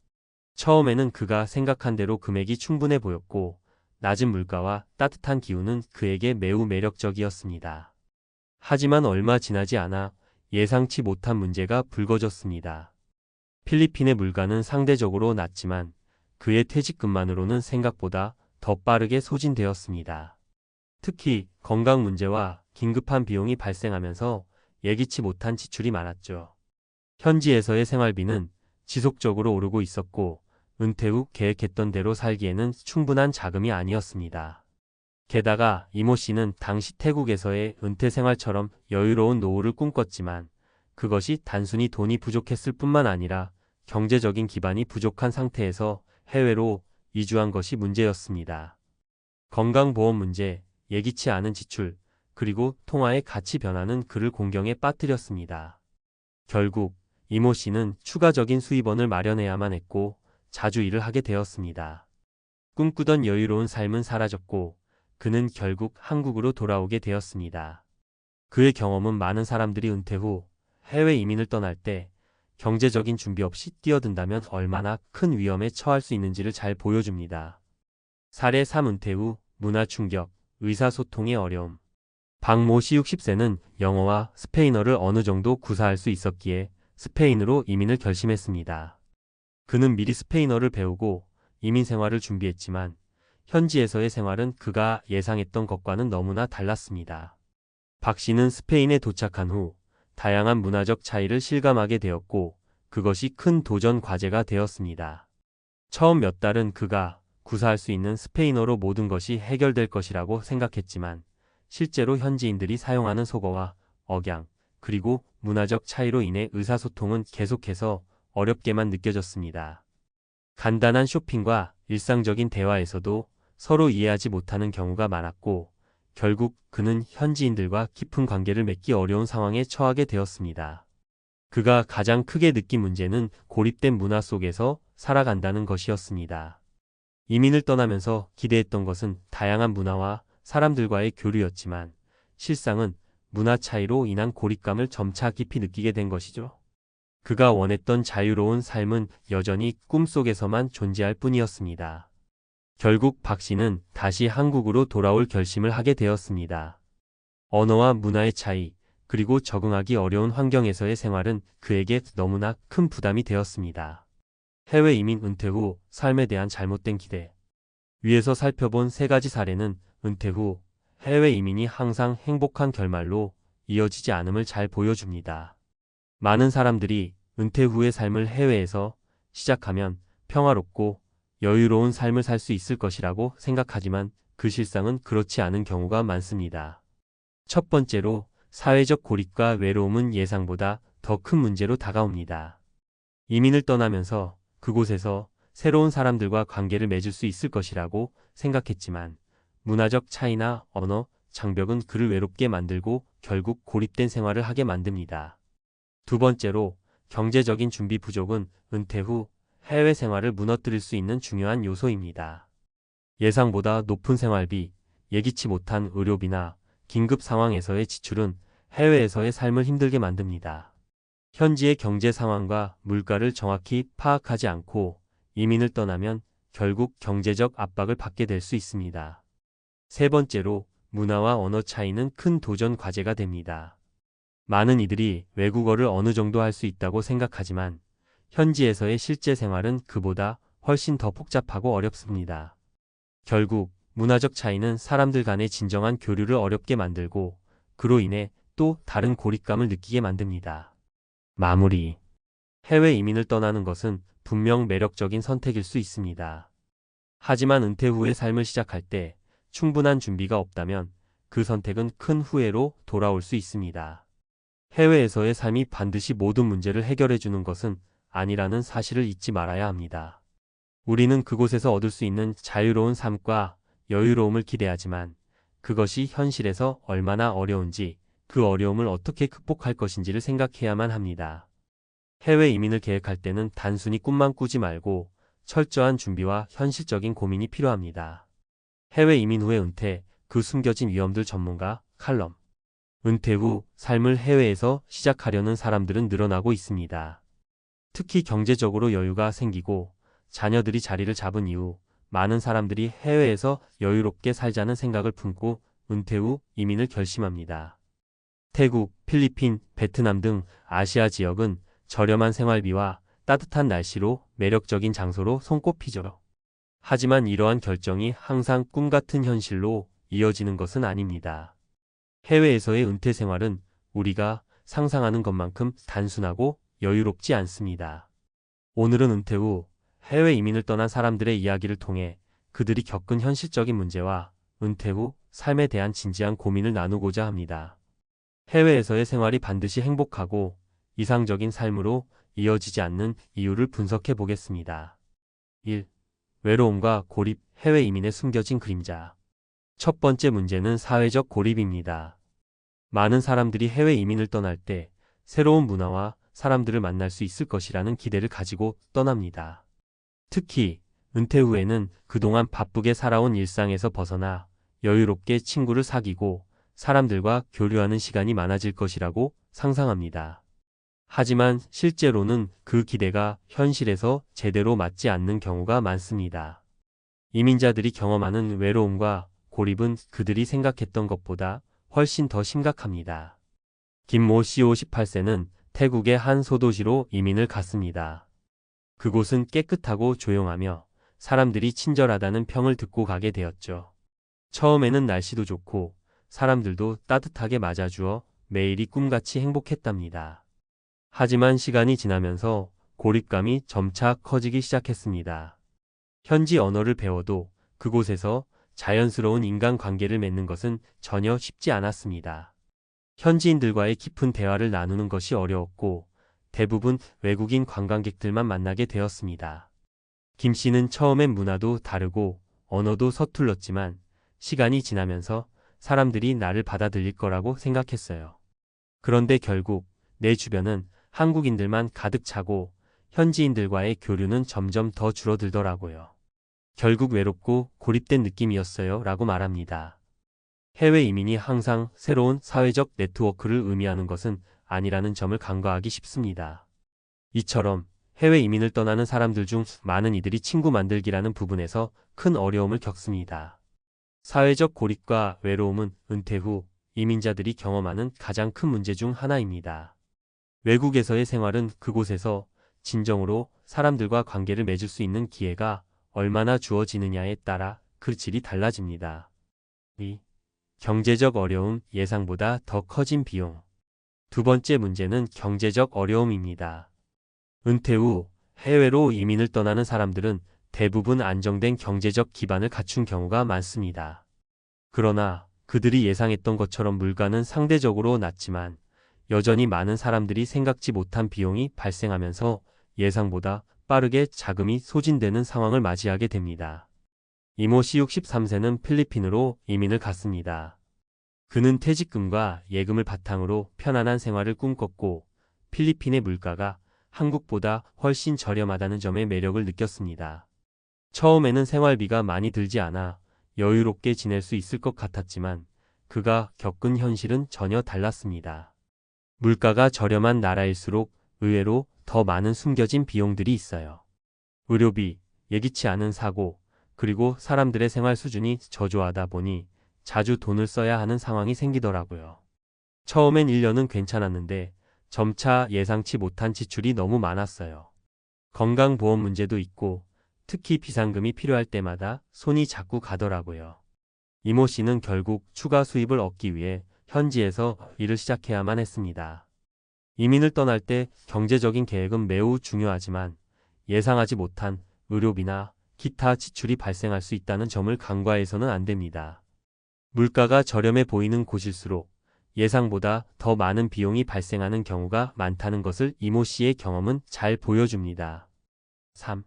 처음에는 그가 생각한 대로 금액이 충분해 보였고 낮은 물가와 따뜻한 기후는 그에게 매우 매력적이었습니다. 하지만 얼마 지나지 않아 예상치 못한 문제가 불거졌습니다. 필리핀의 물가는 상대적으로 낮지만 그의 퇴직금만으로는 생각보다 더 빠르게 소진되었습니다. 특히 건강 문제와 긴급한 비용이 발생하면서 예기치 못한 지출이 많았죠. 현지에서의 생활비는 지속적으로 오르고 있었고 은퇴 후 계획했던 대로 살기에는 충분한 자금이 아니었습니다. 게다가 이모 씨는 당시 태국에서의 은퇴 생활처럼 여유로운 노후를 꿈꿨지만 그것이 단순히 돈이 부족했을 뿐만 아니라 경제적인 기반이 부족한 상태에서 해외로 이주한 것이 문제였습니다. 건강보험 문제, 예기치 않은 지출, 그리고 통화의 가치 변화는 그를 공경에 빠뜨렸습니다. 결국 이모 씨는 추가적인 수입원을 마련해야만 했고 자주 일을 하게 되었습니다. 꿈꾸던 여유로운 삶은 사라졌고 그는 결국 한국으로 돌아오게 되었습니다. 그의 경험은 많은 사람들이 은퇴 후 해외 이민을 떠날 때 경제적인 준비 없이 뛰어든다면 얼마나 큰 위험에 처할 수 있는지를 잘 보여줍니다. 사례 3. 은퇴 후 문화 충격, 의사소통의 어려움. 박모 씨 60세는 영어와 스페인어를 어느 정도 구사할 수 있었기에 스페인으로 이민을 결심했습니다. 그는 미리 스페인어를 배우고 이민 생활을 준비했지만 현지에서의 생활은 그가 예상했던 것과는 너무나 달랐습니다. 박 씨는 스페인에 도착한 후 다양한 문화적 차이를 실감하게 되었고 그것이 큰 도전 과제가 되었습니다. 처음 몇 달은 그가 구사할 수 있는 스페인어로 모든 것이 해결될 것이라고 생각했지만 실제로 현지인들이 사용하는 속어와 억양, 그리고 문화적 차이로 인해 의사소통은 계속해서 어렵게만 느껴졌습니다. 간단한 쇼핑과 일상적인 대화에서도 서로 이해하지 못하는 경우가 많았고 결국 그는 현지인들과 깊은 관계를 맺기 어려운 상황에 처하게 되었습니다. 그가 가장 크게 느낀 문제는 고립된 문화 속에서 살아간다는 것이었습니다. 이민을 떠나면서 기대했던 것은 다양한 문화와 사람들과의 교류였지만 실상은 문화 차이로 인한 고립감을 점차 깊이 느끼게 된 것이죠. 그가 원했던 자유로운 삶은 여전히 꿈속에서만 존재할 뿐이었습니다. 결국 박 씨는 다시 한국으로 돌아올 결심을 하게 되었습니다. 언어와 문화의 차이, 그리고 적응하기 어려운 환경에서의 생활은 그에게 너무나 큰 부담이 되었습니다. 해외 이민 은퇴 후 삶에 대한 잘못된 기대. 위에서 살펴본 세 가지 사례는 은퇴 후 해외 이민이 항상 행복한 결말로 이어지지 않음을 잘 보여줍니다. 많은 사람들이 은퇴 후의 삶을 해외에서 시작하면 평화롭고 여유로운 삶을 살 수 있을 것이라고 생각하지만 그 실상은 그렇지 않은 경우가 많습니다. 첫 번째로 사회적 고립과 외로움은 예상보다 더 큰 문제로 다가옵니다. 이민을 떠나면서 그곳에서 새로운 사람들과 관계를 맺을 수 있을 것이라고 생각했지만 문화적 차이나 언어, 장벽은 그를 외롭게 만들고 결국 고립된 생활을 하게 만듭니다. 두 번째로 경제적인 준비 부족은 은퇴 후 해외 생활을 무너뜨릴 수 있는 중요한 요소입니다. 예상보다 높은 생활비, 예기치 못한 의료비나 긴급 상황에서의 지출은 해외에서의 삶을 힘들게 만듭니다. 현지의 경제 상황과 물가를 정확히 파악하지 않고 이민을 떠나면 결국 경제적 압박을 받게 될 수 있습니다. 세 번째로 문화와 언어 차이는 큰 도전 과제가 됩니다. 많은 이들이 외국어를 어느 정도 할 수 있다고 생각하지만 현지에서의 실제 생활은 그보다 훨씬 더 복잡하고 어렵습니다. 결국 문화적 차이는 사람들 간의 진정한 교류를 어렵게 만들고 그로 인해 또 다른 고립감을 느끼게 만듭니다. 마무리. 해외 이민을 떠나는 것은 분명 매력적인 선택일 수 있습니다. 하지만 은퇴 후의 삶을 시작할 때 충분한 준비가 없다면 그 선택은 큰 후회로 돌아올 수 있습니다. 해외에서의 삶이 반드시 모든 문제를 해결해 주는 것은 아니라는 사실을 잊지 말아야 합니다. 우리는 그곳에서 얻을 수 있는 자유로운 삶과 여유로움을 기대하지만 그것이 현실에서 얼마나 어려운지, 그 어려움을 어떻게 극복할 것인지를 생각해야만 합니다. 해외 이민을 계획할 때는 단순히 꿈만 꾸지 말고 철저한 준비와 현실적인 고민이 필요합니다. 해외 이민 후의 은퇴, 그 숨겨진 위험들 전문가 칼럼. 은퇴 후 삶을 해외에서 시작하려는 사람들은 늘어나고 있습니다. 특히 경제적으로 여유가 생기고 자녀들이 자리를 잡은 이후 많은 사람들이 해외에서 여유롭게 살자는 생각을 품고 은퇴 후 이민을 결심합니다. 태국, 필리핀, 베트남 등 아시아 지역은 저렴한 생활비와 따뜻한 날씨로 매력적인 장소로 손꼽히죠. 하지만 이러한 결정이 항상 꿈 같은 현실로 이어지는 것은 아닙니다. 해외에서의 은퇴 생활은 우리가 상상하는 것만큼 단순하고 여유롭지 않습니다. 오늘은 은퇴 후 해외 이민을 떠난 사람들의 이야기를 통해 그들이 겪은 현실적인 문제와 은퇴 후 삶에 대한 진지한 고민을 나누고자 합니다. 해외에서의 생활이 반드시 행복하고 이상적인 삶으로 이어지지 않는 이유를 분석해 보겠습니다. 1. 외로움과 고립, 해외 이민의 숨겨진 그림자. 첫 번째 문제는 사회적 고립입니다. 많은 사람들이 해외 이민을 떠날 때 새로운 문화와 사람들을 만날 수 있을 것이라는 기대를 가지고 떠납니다. 특히 은퇴 후에는 그동안 바쁘게 살아온 일상에서 벗어나 여유롭게 친구를 사귀고 사람들과 교류하는 시간이 많아질 것이라고 상상합니다. 하지만 실제로는 그 기대가 현실에서 제대로 맞지 않는 경우가 많습니다. 이민자들이 경험하는 외로움과 고립은 그들이 생각했던 것보다 훨씬 더 심각합니다. 김모 씨 58세는 태국의 한 소도시로 이민을 갔습니다. 그곳은 깨끗하고 조용하며 사람들이 친절하다는 평을 듣고 가게 되었죠. 처음에는 날씨도 좋고 사람들도 따뜻하게 맞아주어 매일이 꿈같이 행복했답니다. 하지만 시간이 지나면서 고립감이 점차 커지기 시작했습니다. 현지 언어를 배워도 그곳에서 자연스러운 인간관계를 맺는 것은 전혀 쉽지 않았습니다. 현지인들과의 깊은 대화를 나누는 것이 어려웠고 대부분 외국인 관광객들만 만나게 되었습니다. 김 씨는 처음엔 문화도 다르고 언어도 서툴렀지만 시간이 지나면서 사람들이 나를 받아들일 거라고 생각했어요. 그런데 결국 내 주변은 한국인들만 가득 차고 현지인들과의 교류는 점점 더 줄어들더라고요. 결국 외롭고 고립된 느낌이었어요 라고 말합니다. 해외 이민이 항상 새로운 사회적 네트워크를 의미하는 것은 아니라는 점을 간과하기 쉽습니다. 이처럼 해외 이민을 떠나는 사람들 중 많은 이들이 친구 만들기라는 부분에서 큰 어려움을 겪습니다. 사회적 고립과 외로움은 은퇴 후 이민자들이 경험하는 가장 큰 문제 중 하나입니다. 외국에서의 생활은 그곳에서 진정으로 사람들과 관계를 맺을 수 있는 기회가 얼마나 주어지느냐에 따라 그 질이 달라집니다. 2. 경제적 어려움, 예상보다 더 커진 비용. 두 번째 문제는 경제적 어려움입니다. 은퇴 후 해외로 이민을 떠나는 사람들은 대부분 안정된 경제적 기반을 갖춘 경우가 많습니다. 그러나 그들이 예상했던 것처럼 물가는 상대적으로 낮지만 여전히 많은 사람들이 생각지 못한 비용이 발생하면서 예상보다 빠르게 자금이 소진되는 상황을 맞이하게 됩니다. 이모 씨 63세는 필리핀으로 이민을 갔습니다. 그는 퇴직금과 예금을 바탕으로 편안한 생활을 꿈꿨고 필리핀의 물가가 한국보다 훨씬 저렴하다는 점에 매력을 느꼈습니다. 처음에는 생활비가 많이 들지 않아 여유롭게 지낼 수 있을 것 같았지만 그가 겪은 현실은 전혀 달랐습니다. 물가가 저렴한 나라일수록 의외로 더 많은 숨겨진 비용들이 있어요. 의료비, 예기치 않은 사고, 그리고 사람들의 생활 수준이 저조하다 보니 자주 돈을 써야 하는 상황이 생기더라고요. 처음엔 1년은 괜찮았는데 점차 예상치 못한 지출이 너무 많았어요. 건강보험 문제도 있고 특히 비상금이 필요할 때마다 손이 자꾸 가더라고요. 이모 씨는 결국 추가 수입을 얻기 위해 현지에서 일을 시작해야만 했습니다. 이민을 떠날 때 경제적인 계획은 매우 중요하지만 예상하지 못한 의료비나 기타 지출이 발생할 수 있다는 점을 간과해서는 안 됩니다. 물가가 저렴해 보이는 곳일수록 예상보다 더 많은 비용이 발생하는 경우가 많다는 것을 이모 씨의 경험은 잘 보여줍니다. 3.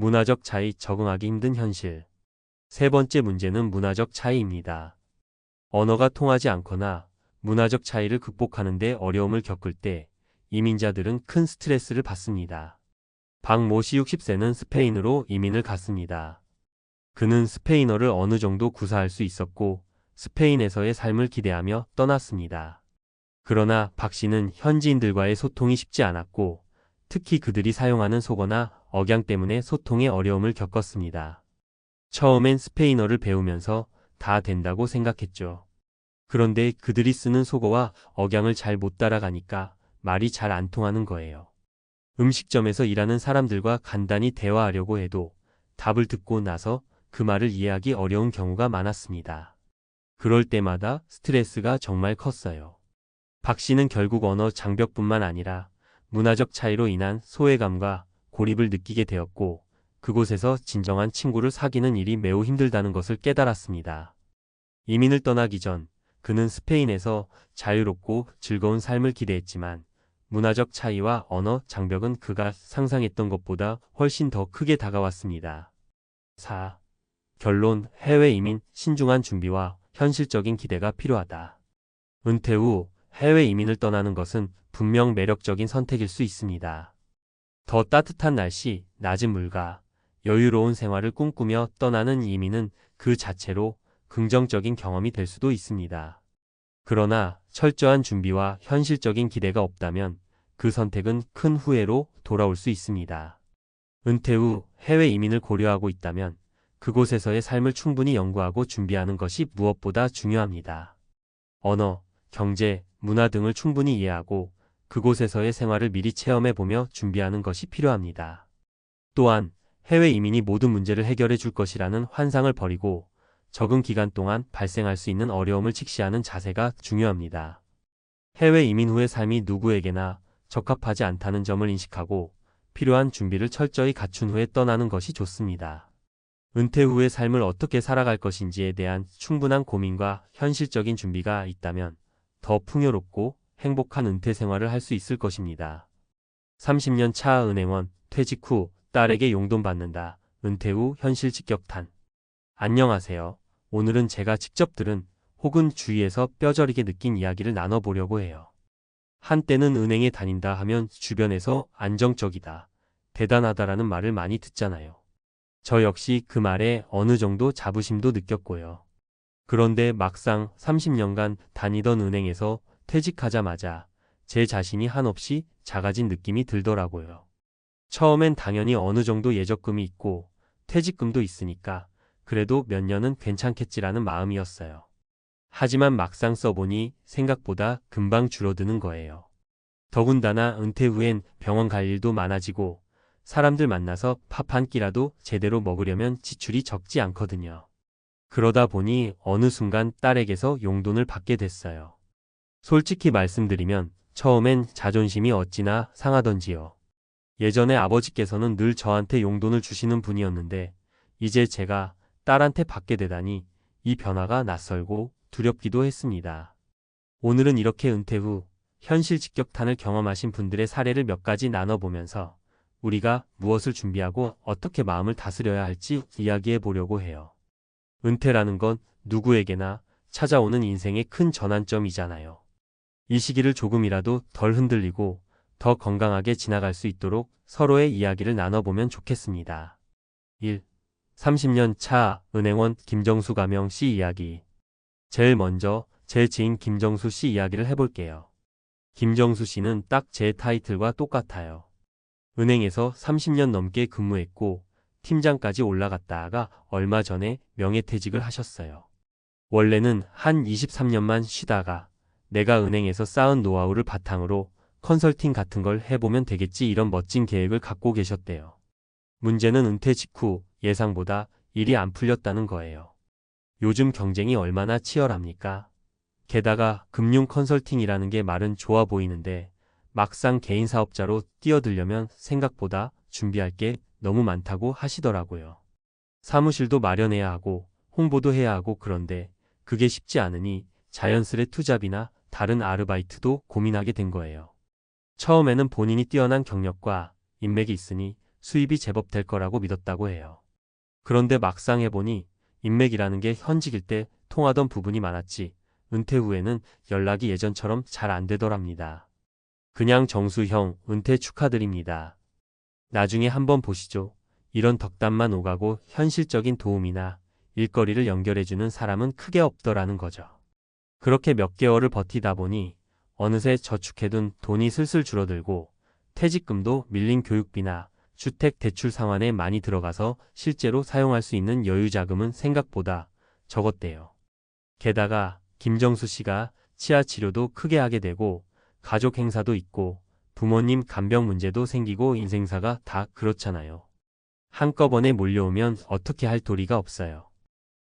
문화적 차이, 적응하기 힘든 현실. 세 번째 문제는 문화적 차이입니다. 언어가 통하지 않거나 문화적 차이를 극복하는 데 어려움을 겪을 때 이민자들은 큰 스트레스를 받습니다. 박모 씨 60세는 스페인으로 이민을 갔습니다. 그는 스페인어를 어느 정도 구사할 수 있었고 스페인에서의 삶을 기대하며 떠났습니다. 그러나 박 씨는 현지인들과의 소통이 쉽지 않았고 특히 그들이 사용하는 속어나 억양 때문에 소통에 어려움을 겪었습니다. 처음엔 스페인어를 배우면서 다 된다고 생각했죠. 그런데 그들이 쓰는 속어와 억양을 잘 못 따라가니까 말이 잘 안 통하는 거예요. 음식점에서 일하는 사람들과 간단히 대화하려고 해도 답을 듣고 나서 그 말을 이해하기 어려운 경우가 많았습니다. 그럴 때마다 스트레스가 정말 컸어요. 박 씨는 결국 언어 장벽뿐만 아니라 문화적 차이로 인한 소외감과 고립을 느끼게 되었고 그곳에서 진정한 친구를 사귀는 일이 매우 힘들다는 것을 깨달았습니다. 이민을 떠나기 전 그는 스페인에서 자유롭고 즐거운 삶을 기대했지만 문화적 차이와 언어 장벽은 그가 상상했던 것보다 훨씬 더 크게 다가왔습니다. 4. 결론, 해외 이민, 신중한 준비와 현실적인 기대가 필요하다. 은퇴 후 해외 이민을 떠나는 것은 분명 매력적인 선택일 수 있습니다. 더 따뜻한 날씨, 낮은 물가, 여유로운 생활을 꿈꾸며 떠나는 이민은 그 자체로 긍정적인 경험이 될 수도 있습니다. 그러나 철저한 준비와 현실적인 기대가 없다면 그 선택은 큰 후회로 돌아올 수 있습니다. 은퇴 후 해외 이민을 고려하고 있다면 그곳에서의 삶을 충분히 연구하고 준비하는 것이 무엇보다 중요합니다. 언어, 경제, 문화 등을 충분히 이해하고 그곳에서의 생활을 미리 체험해보며 준비하는 것이 필요합니다. 또한 해외 이민이 모든 문제를 해결해 줄 것이라는 환상을 버리고 적응 기간 동안 발생할 수 있는 어려움을 직시하는 자세가 중요합니다. 해외 이민 후의 삶이 누구에게나 적합하지 않다는 점을 인식하고 필요한 준비를 철저히 갖춘 후에 떠나는 것이 좋습니다. 은퇴 후의 삶을 어떻게 살아갈 것인지에 대한 충분한 고민과 현실적인 준비가 있다면 더 풍요롭고 행복한 은퇴 생활을 할 수 있을 것입니다. 30년 차 은행원, 퇴직 후 딸에게 용돈 받는다. 은퇴 후 현실 직격탄. 안녕하세요. 오늘은 제가 직접 들은 혹은 주위에서 뼈저리게 느낀 이야기를 나눠보려고 해요. 한때는 은행에 다닌다 하면 주변에서 안정적이다, 대단하다라는 말을 많이 듣잖아요. 저 역시 그 말에 어느 정도 자부심도 느꼈고요. 그런데 막상 30년간 다니던 은행에서 퇴직하자마자 제 자신이 한없이 작아진 느낌이 들더라고요. 처음엔 당연히 어느 정도 예적금이 있고 퇴직금도 있으니까 그래도 몇 년은 괜찮겠지라는 마음이었어요. 하지만 막상 써보니 생각보다 금방 줄어드는 거예요. 더군다나 은퇴 후엔 병원 갈 일도 많아지고 사람들 만나서 밥 한 끼라도 제대로 먹으려면 지출이 적지 않거든요. 그러다 보니 어느 순간 딸에게서 용돈을 받게 됐어요. 솔직히 말씀드리면 처음엔 자존심이 어찌나 상하던지요. 예전에 아버지께서는 늘 저한테 용돈을 주시는 분이었는데 이제 제가 딸한테 받게 되다니 이 변화가 낯설고 두렵기도 했습니다. 오늘은 이렇게 은퇴 후 현실 직격탄을 경험하신 분들의 사례를 몇 가지 나눠보면서 우리가 무엇을 준비하고 어떻게 마음을 다스려야 할지 이야기해 보려고 해요. 은퇴라는 건 누구에게나 찾아오는 인생의 큰 전환점이잖아요. 이 시기를 조금이라도 덜 흔들리고 더 건강하게 지나갈 수 있도록 서로의 이야기를 나눠보면 좋겠습니다. 1. 30년 차 은행원 김정수 가명 씨 이야기. 제일 먼저 제 지인 김정수 씨 이야기를 해볼게요. 김정수 씨는 딱 제 타이틀과 똑같아요. 은행에서 30년 넘게 근무했고 팀장까지 올라갔다가 얼마 전에 명예퇴직을 하셨어요. 원래는 한 23년만 쉬다가 내가 은행에서 쌓은 노하우를 바탕으로 컨설팅 같은 걸 해보면 되겠지 이런 멋진 계획을 갖고 계셨대요. 문제는 은퇴 직후 예상보다 일이 안 풀렸다는 거예요. 요즘 경쟁이 얼마나 치열합니까? 게다가 금융 컨설팅이라는 게 말은 좋아 보이는데 막상 개인 사업자로 뛰어들려면 생각보다 준비할 게 너무 많다고 하시더라고요. 사무실도 마련해야 하고 홍보도 해야 하고 그런데 그게 쉽지 않으니 자연스레 투잡이나 다른 아르바이트도 고민하게 된 거예요. 처음에는 본인이 뛰어난 경력과 인맥이 있으니 수입이 제법 될 거라고 믿었다고 해요. 그런데 막상 해보니 인맥이라는 게 현직일 때 통하던 부분이 많았지 은퇴 후에는 연락이 예전처럼 잘 안 되더랍니다. 그냥 정수 형 은퇴 축하드립니다. 나중에 한번 보시죠. 이런 덕담만 오가고 현실적인 도움이나 일거리를 연결해주는 사람은 크게 없더라는 거죠. 그렇게 몇 개월을 버티다 보니 어느새 저축해둔 돈이 슬슬 줄어들고 퇴직금도 밀린 교육비나 주택 대출 상환에 많이 들어가서 실제로 사용할 수 있는 여유 자금은 생각보다 적었대요. 게다가 김정수 씨가 치아 치료도 크게 하게 되고 가족 행사도 있고 부모님 간병 문제도 생기고 인생사가 다 그렇잖아요. 한꺼번에 몰려오면 어떻게 할 도리가 없어요.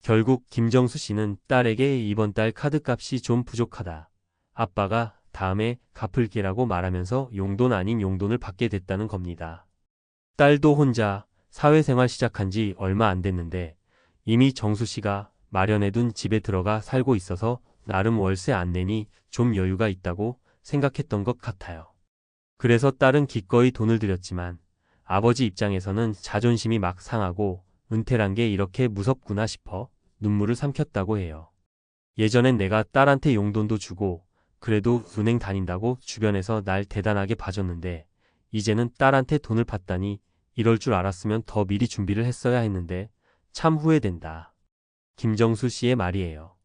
결국 김정수 씨는 딸에게 이번 달 카드값이 좀 부족하다. 아빠가 다음에 갚을게라고 말하면서 용돈 아닌 용돈을 받게 됐다는 겁니다. 딸도 혼자 사회생활 시작한 지 얼마 안 됐는데 이미 정수 씨가 마련해둔 집에 들어가 살고 있어서 나름 월세 안 내니 좀 여유가 있다고 생각했던 것 같아요. 그래서 딸은 기꺼이 돈을 들였지만 아버지 입장에서는 자존심이 막 상하고 은퇴란 게 이렇게 무섭구나 싶어 눈물을 삼켰다고 해요. 예전엔 내가 딸한테 용돈도 주고 그래도 은행 다닌다고 주변에서 날 대단하게 봐줬는데 이제는 딸한테 돈을 받다니 이럴 줄 알았으면 더 미리 준비를 했어야 했는데 참 후회된다. 김정수 씨의 말이에요.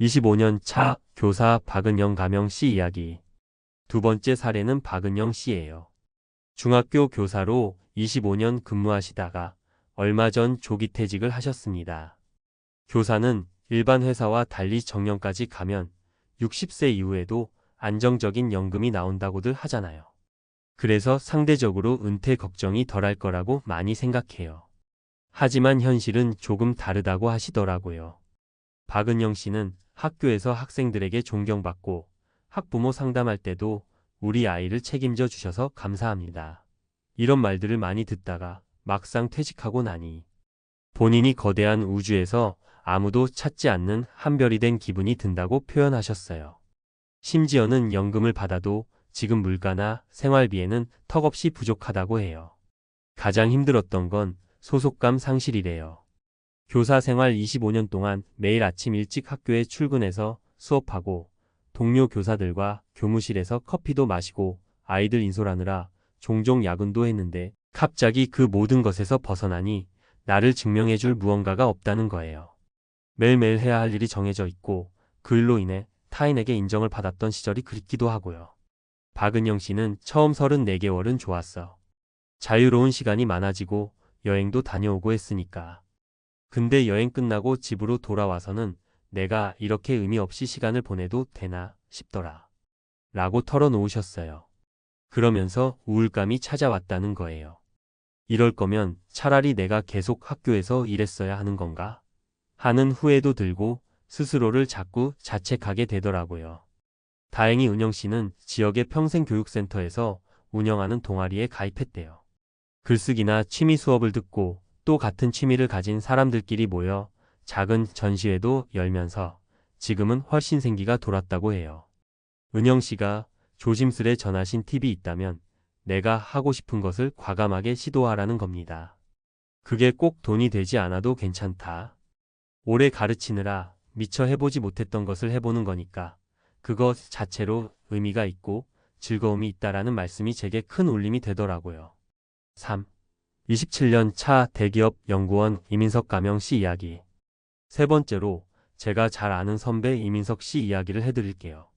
25년 차 교사 박은영 가명 씨 이야기. 두 번째 사례는 박은영 씨예요. 중학교 교사로 25년 근무하시다가 얼마 전 조기 퇴직을 하셨습니다. 교사는 일반 회사와 달리 정년까지 가면 60세 이후에도 안정적인 연금이 나온다고들 하잖아요. 그래서 상대적으로 은퇴 걱정이 덜할 거라고 많이 생각해요. 하지만 현실은 조금 다르다고 하시더라고요. 박은영 씨는 학교에서 학생들에게 존경받고 학부모 상담할 때도 우리 아이를 책임져 주셔서 감사합니다. 이런 말들을 많이 듣다가 막상 퇴직하고 나니 본인이 거대한 우주에서 아무도 찾지 않는 한 별이 된 기분이 든다고 표현하셨어요. 심지어는 연금을 받아도 지금 물가나 생활비에는 턱없이 부족하다고 해요. 가장 힘들었던 건 소속감 상실이래요. 교사 생활 25년 동안 매일 아침 일찍 학교에 출근해서 수업하고 동료 교사들과 교무실에서 커피도 마시고 아이들 인솔하느라 종종 야근도 했는데 갑자기 그 모든 것에서 벗어나니 나를 증명해줄 무언가가 없다는 거예요. 매일매일 해야 할 일이 정해져 있고 그 일로 인해 타인에게 인정을 받았던 시절이 그립기도 하고요. 박은영 씨는 처음 34개월은 좋았어. 자유로운 시간이 많아지고 여행도 다녀오고 했으니까. 근데 여행 끝나고 집으로 돌아와서는 내가 이렇게 의미 없이 시간을 보내도 되나 싶더라. 라고 털어놓으셨어요. 그러면서 우울감이 찾아왔다는 거예요. 이럴 거면 차라리 내가 계속 학교에서 일했어야 하는 건가? 하는 후회도 들고 스스로를 자꾸 자책하게 되더라고요. 다행히 은영 씨는 지역의 평생교육센터에서 운영하는 동아리에 가입했대요. 글쓰기나 취미 수업을 듣고 또 같은 취미를 가진 사람들끼리 모여 작은 전시회도 열면서 지금은 훨씬 생기가 돌았다고 해요. 은영 씨가 조심스레 전하신 팁이 있다면 내가 하고 싶은 것을 과감하게 시도하라는 겁니다. 그게 꼭 돈이 되지 않아도 괜찮다. 오래 가르치느라 미처 해보지 못했던 것을 해보는 거니까 그것 자체로 의미가 있고 즐거움이 있다라는 말씀이 제게 큰 울림이 되더라고요. 3. 27년 차 대기업 연구원 이민석 가명 씨 이야기. 세 번째로 제가 잘 아는 선배 이민석 씨 이야기를 해드릴게요.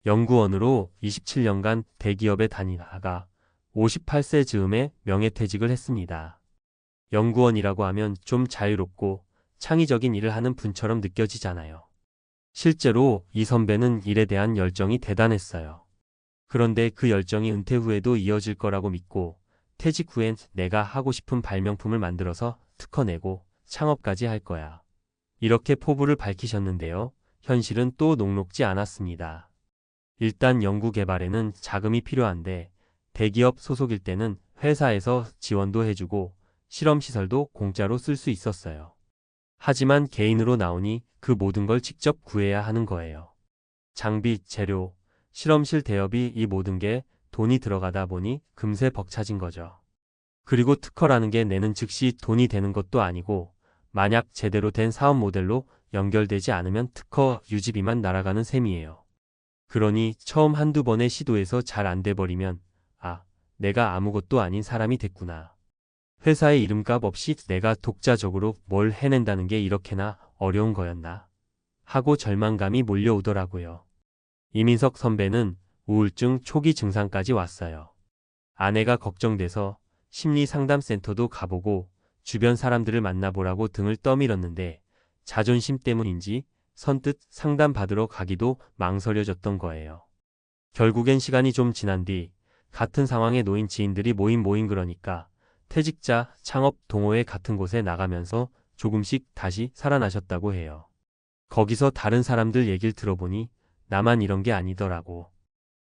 연구원으로 27년간 대기업에 다니다가 58세 즈음에 명예퇴직을 했습니다. 연구원이라고 하면 좀 자유롭고 창의적인 일을 하는 분처럼 느껴지잖아요. 실제로 이 선배는 일에 대한 열정이 대단했어요. 그런데 그 열정이 은퇴 후에도 이어질 거라고 믿고 퇴직 후엔 내가 하고 싶은 발명품을 만들어서 특허 내고 창업까지 할 거야. 이렇게 포부를 밝히셨는데요. 현실은 또 녹록지 않았습니다. 일단 연구개발에는 자금이 필요한데 대기업 소속일 때는 회사에서 지원도 해주고 실험시설도 공짜로 쓸 수 있었어요. 하지만 개인으로 나오니 그 모든 걸 직접 구해야 하는 거예요. 장비, 재료, 실험실 대여비 이 모든 게 돈이 들어가다 보니 금세 벅차진 거죠. 그리고 특허라는 게 내는 즉시 돈이 되는 것도 아니고 만약 제대로 된 사업 모델로 연결되지 않으면 특허 유지비만 날아가는 셈이에요. 그러니 처음 한두 번의 시도에서 잘 안 돼 버리면 아, 내가 아무것도 아닌 사람이 됐구나. 회사의 이름값 없이 내가 독자적으로 뭘 해낸다는 게 이렇게나 어려운 거였나 하고 절망감이 몰려오더라고요. 이민석 선배는 우울증 초기 증상까지 왔어요. 아내가 걱정돼서 심리상담센터도 가보고 주변 사람들을 만나보라고 등을 떠밀었는데 자존심 때문인지 선뜻 상담받으러 가기도 망설여졌던 거예요. 결국엔 시간이 좀 지난 뒤 같은 상황에 놓인 지인들이 모임 그러니까 퇴직자 창업 동호회 같은 곳에 나가면서 조금씩 다시 살아나셨다고 해요. 거기서 다른 사람들 얘기를 들어보니 나만 이런 게 아니더라고.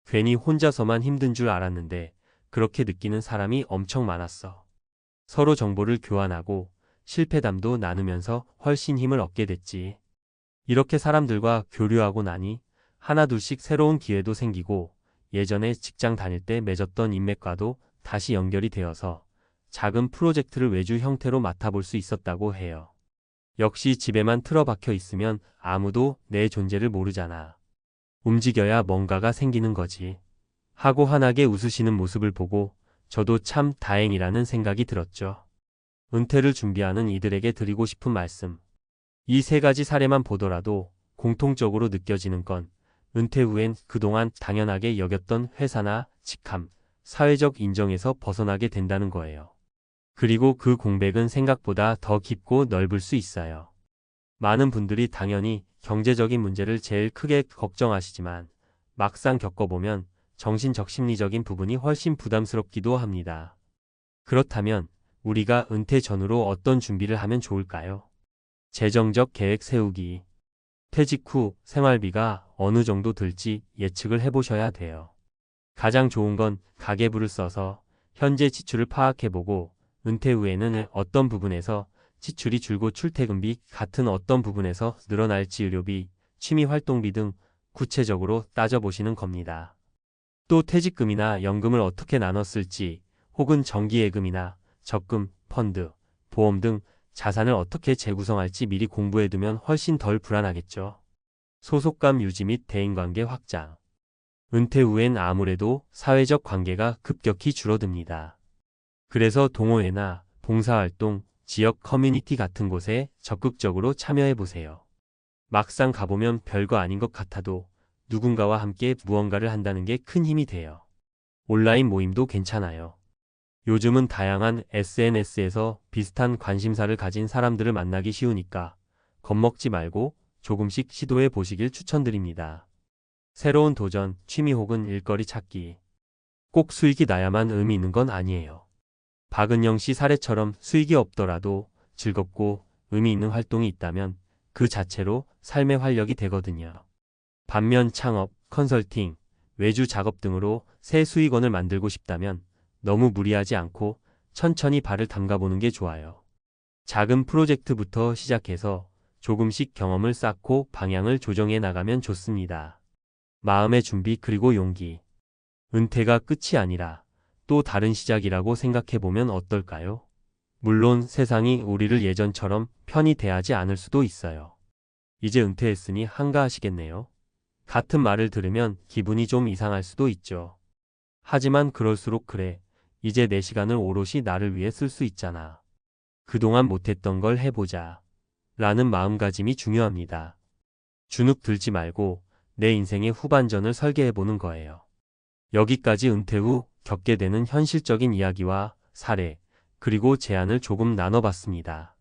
괜히 혼자서만 힘든 줄 알았는데 그렇게 느끼는 사람이 엄청 많았어. 서로 정보를 교환하고 실패담도 나누면서 훨씬 힘을 얻게 됐지. 이렇게 사람들과 교류하고 나니 하나둘씩 새로운 기회도 생기고 예전에 직장 다닐 때 맺었던 인맥과도 다시 연결이 되어서 작은 프로젝트를 외주 형태로 맡아볼 수 있었다고 해요. 역시 집에만 틀어박혀 있으면 아무도 내 존재를 모르잖아. 움직여야 뭔가가 생기는 거지. 하고 환하게 웃으시는 모습을 보고 저도 참 다행이라는 생각이 들었죠. 은퇴를 준비하는 이들에게 드리고 싶은 말씀. 이 세 가지 사례만 보더라도 공통적으로 느껴지는 건 은퇴 후엔 그동안 당연하게 여겼던 회사나 직함, 사회적 인정에서 벗어나게 된다는 거예요. 그리고 그 공백은 생각보다 더 깊고 넓을 수 있어요. 많은 분들이 당연히 경제적인 문제를 제일 크게 걱정하시지만 막상 겪어보면 정신적 심리적인 부분이 훨씬 부담스럽기도 합니다. 그렇다면 우리가 은퇴 전후로 어떤 준비를 하면 좋을까요? 재정적 계획 세우기. 퇴직 후 생활비가 어느 정도 들지 예측을 해보셔야 돼요. 가장 좋은 건 가계부를 써서 현재 지출을 파악해보고 은퇴 후에는 어떤 부분에서 지출이 줄고 출퇴근비 같은 어떤 부분에서 늘어날지 의료비, 취미활동비 등 구체적으로 따져보시는 겁니다. 또 퇴직금이나 연금을 어떻게 나눠 쓸지 혹은 정기예금이나 적금, 펀드, 보험 등 자산을 어떻게 재구성할지 미리 공부해두면 훨씬 덜 불안하겠죠. 소속감 유지 및 대인관계 확장. 은퇴 후엔 아무래도 사회적 관계가 급격히 줄어듭니다. 그래서 동호회나 봉사활동, 지역 커뮤니티 같은 곳에 적극적으로 참여해보세요. 막상 가보면 별거 아닌 것 같아도 누군가와 함께 무언가를 한다는 게 큰 힘이 돼요. 온라인 모임도 괜찮아요. 요즘은 다양한 SNS에서 비슷한 관심사를 가진 사람들을 만나기 쉬우니까 겁먹지 말고 조금씩 시도해 보시길 추천드립니다. 새로운 도전, 취미 혹은 일거리 찾기. 꼭 수익이 나야만 의미 있는 건 아니에요. 박은영 씨 사례처럼 수익이 없더라도 즐겁고 의미 있는 활동이 있다면 그 자체로 삶의 활력이 되거든요. 반면 창업, 컨설팅, 외주 작업 등으로 새 수익원을 만들고 싶다면 너무 무리하지 않고 천천히 발을 담가보는 게 좋아요. 작은 프로젝트부터 시작해서 조금씩 경험을 쌓고 방향을 조정해 나가면 좋습니다. 마음의 준비 그리고 용기. 은퇴가 끝이 아니라 또 다른 시작이라고 생각해보면 어떨까요? 물론 세상이 우리를 예전처럼 편히 대하지 않을 수도 있어요. 이제 은퇴했으니 한가하시겠네요. 같은 말을 들으면 기분이 좀 이상할 수도 있죠. 하지만 그럴수록 그래, 이제 내 시간을 오롯이 나를 위해 쓸 수 있잖아. 그동안 못했던 걸 해보자. 라는 마음가짐이 중요합니다. 주눅 들지 말고 내 인생의 후반전을 설계해보는 거예요. 여기까지 은퇴 후 겪게 되는 현실적인 이야기와 사례, 그리고 제안을 조금 나눠봤습니다.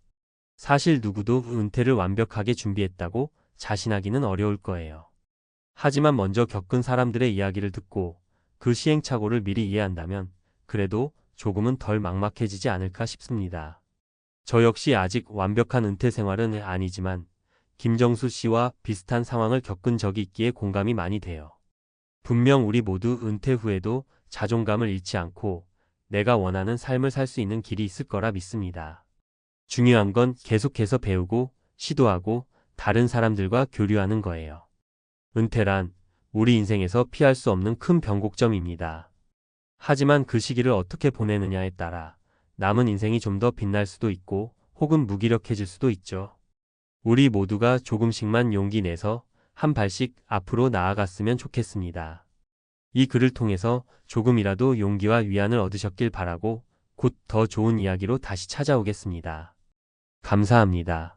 사실 누구도 은퇴를 완벽하게 준비했다고 자신하기는 어려울 거예요. 하지만 먼저 겪은 사람들의 이야기를 듣고 그 시행착오를 미리 이해한다면 그래도 조금은 덜 막막해지지 않을까 싶습니다. 저 역시 아직 완벽한 은퇴 생활은 아니지만 김정수 씨와 비슷한 상황을 겪은 적이 있기에 공감이 많이 돼요. 분명 우리 모두 은퇴 후에도 자존감을 잃지 않고 내가 원하는 삶을 살 수 있는 길이 있을 거라 믿습니다. 중요한 건 계속해서 배우고 시도하고 다른 사람들과 교류하는 거예요. 은퇴란 우리 인생에서 피할 수 없는 큰 변곡점입니다. 하지만 그 시기를 어떻게 보내느냐에 따라 남은 인생이 좀 더 빛날 수도 있고 혹은 무기력해질 수도 있죠. 우리 모두가 조금씩만 용기 내서 한 발씩 앞으로 나아갔으면 좋겠습니다. 이 글을 통해서 조금이라도 용기와 위안을 얻으셨길 바라고 곧 더 좋은 이야기로 다시 찾아오겠습니다. 감사합니다.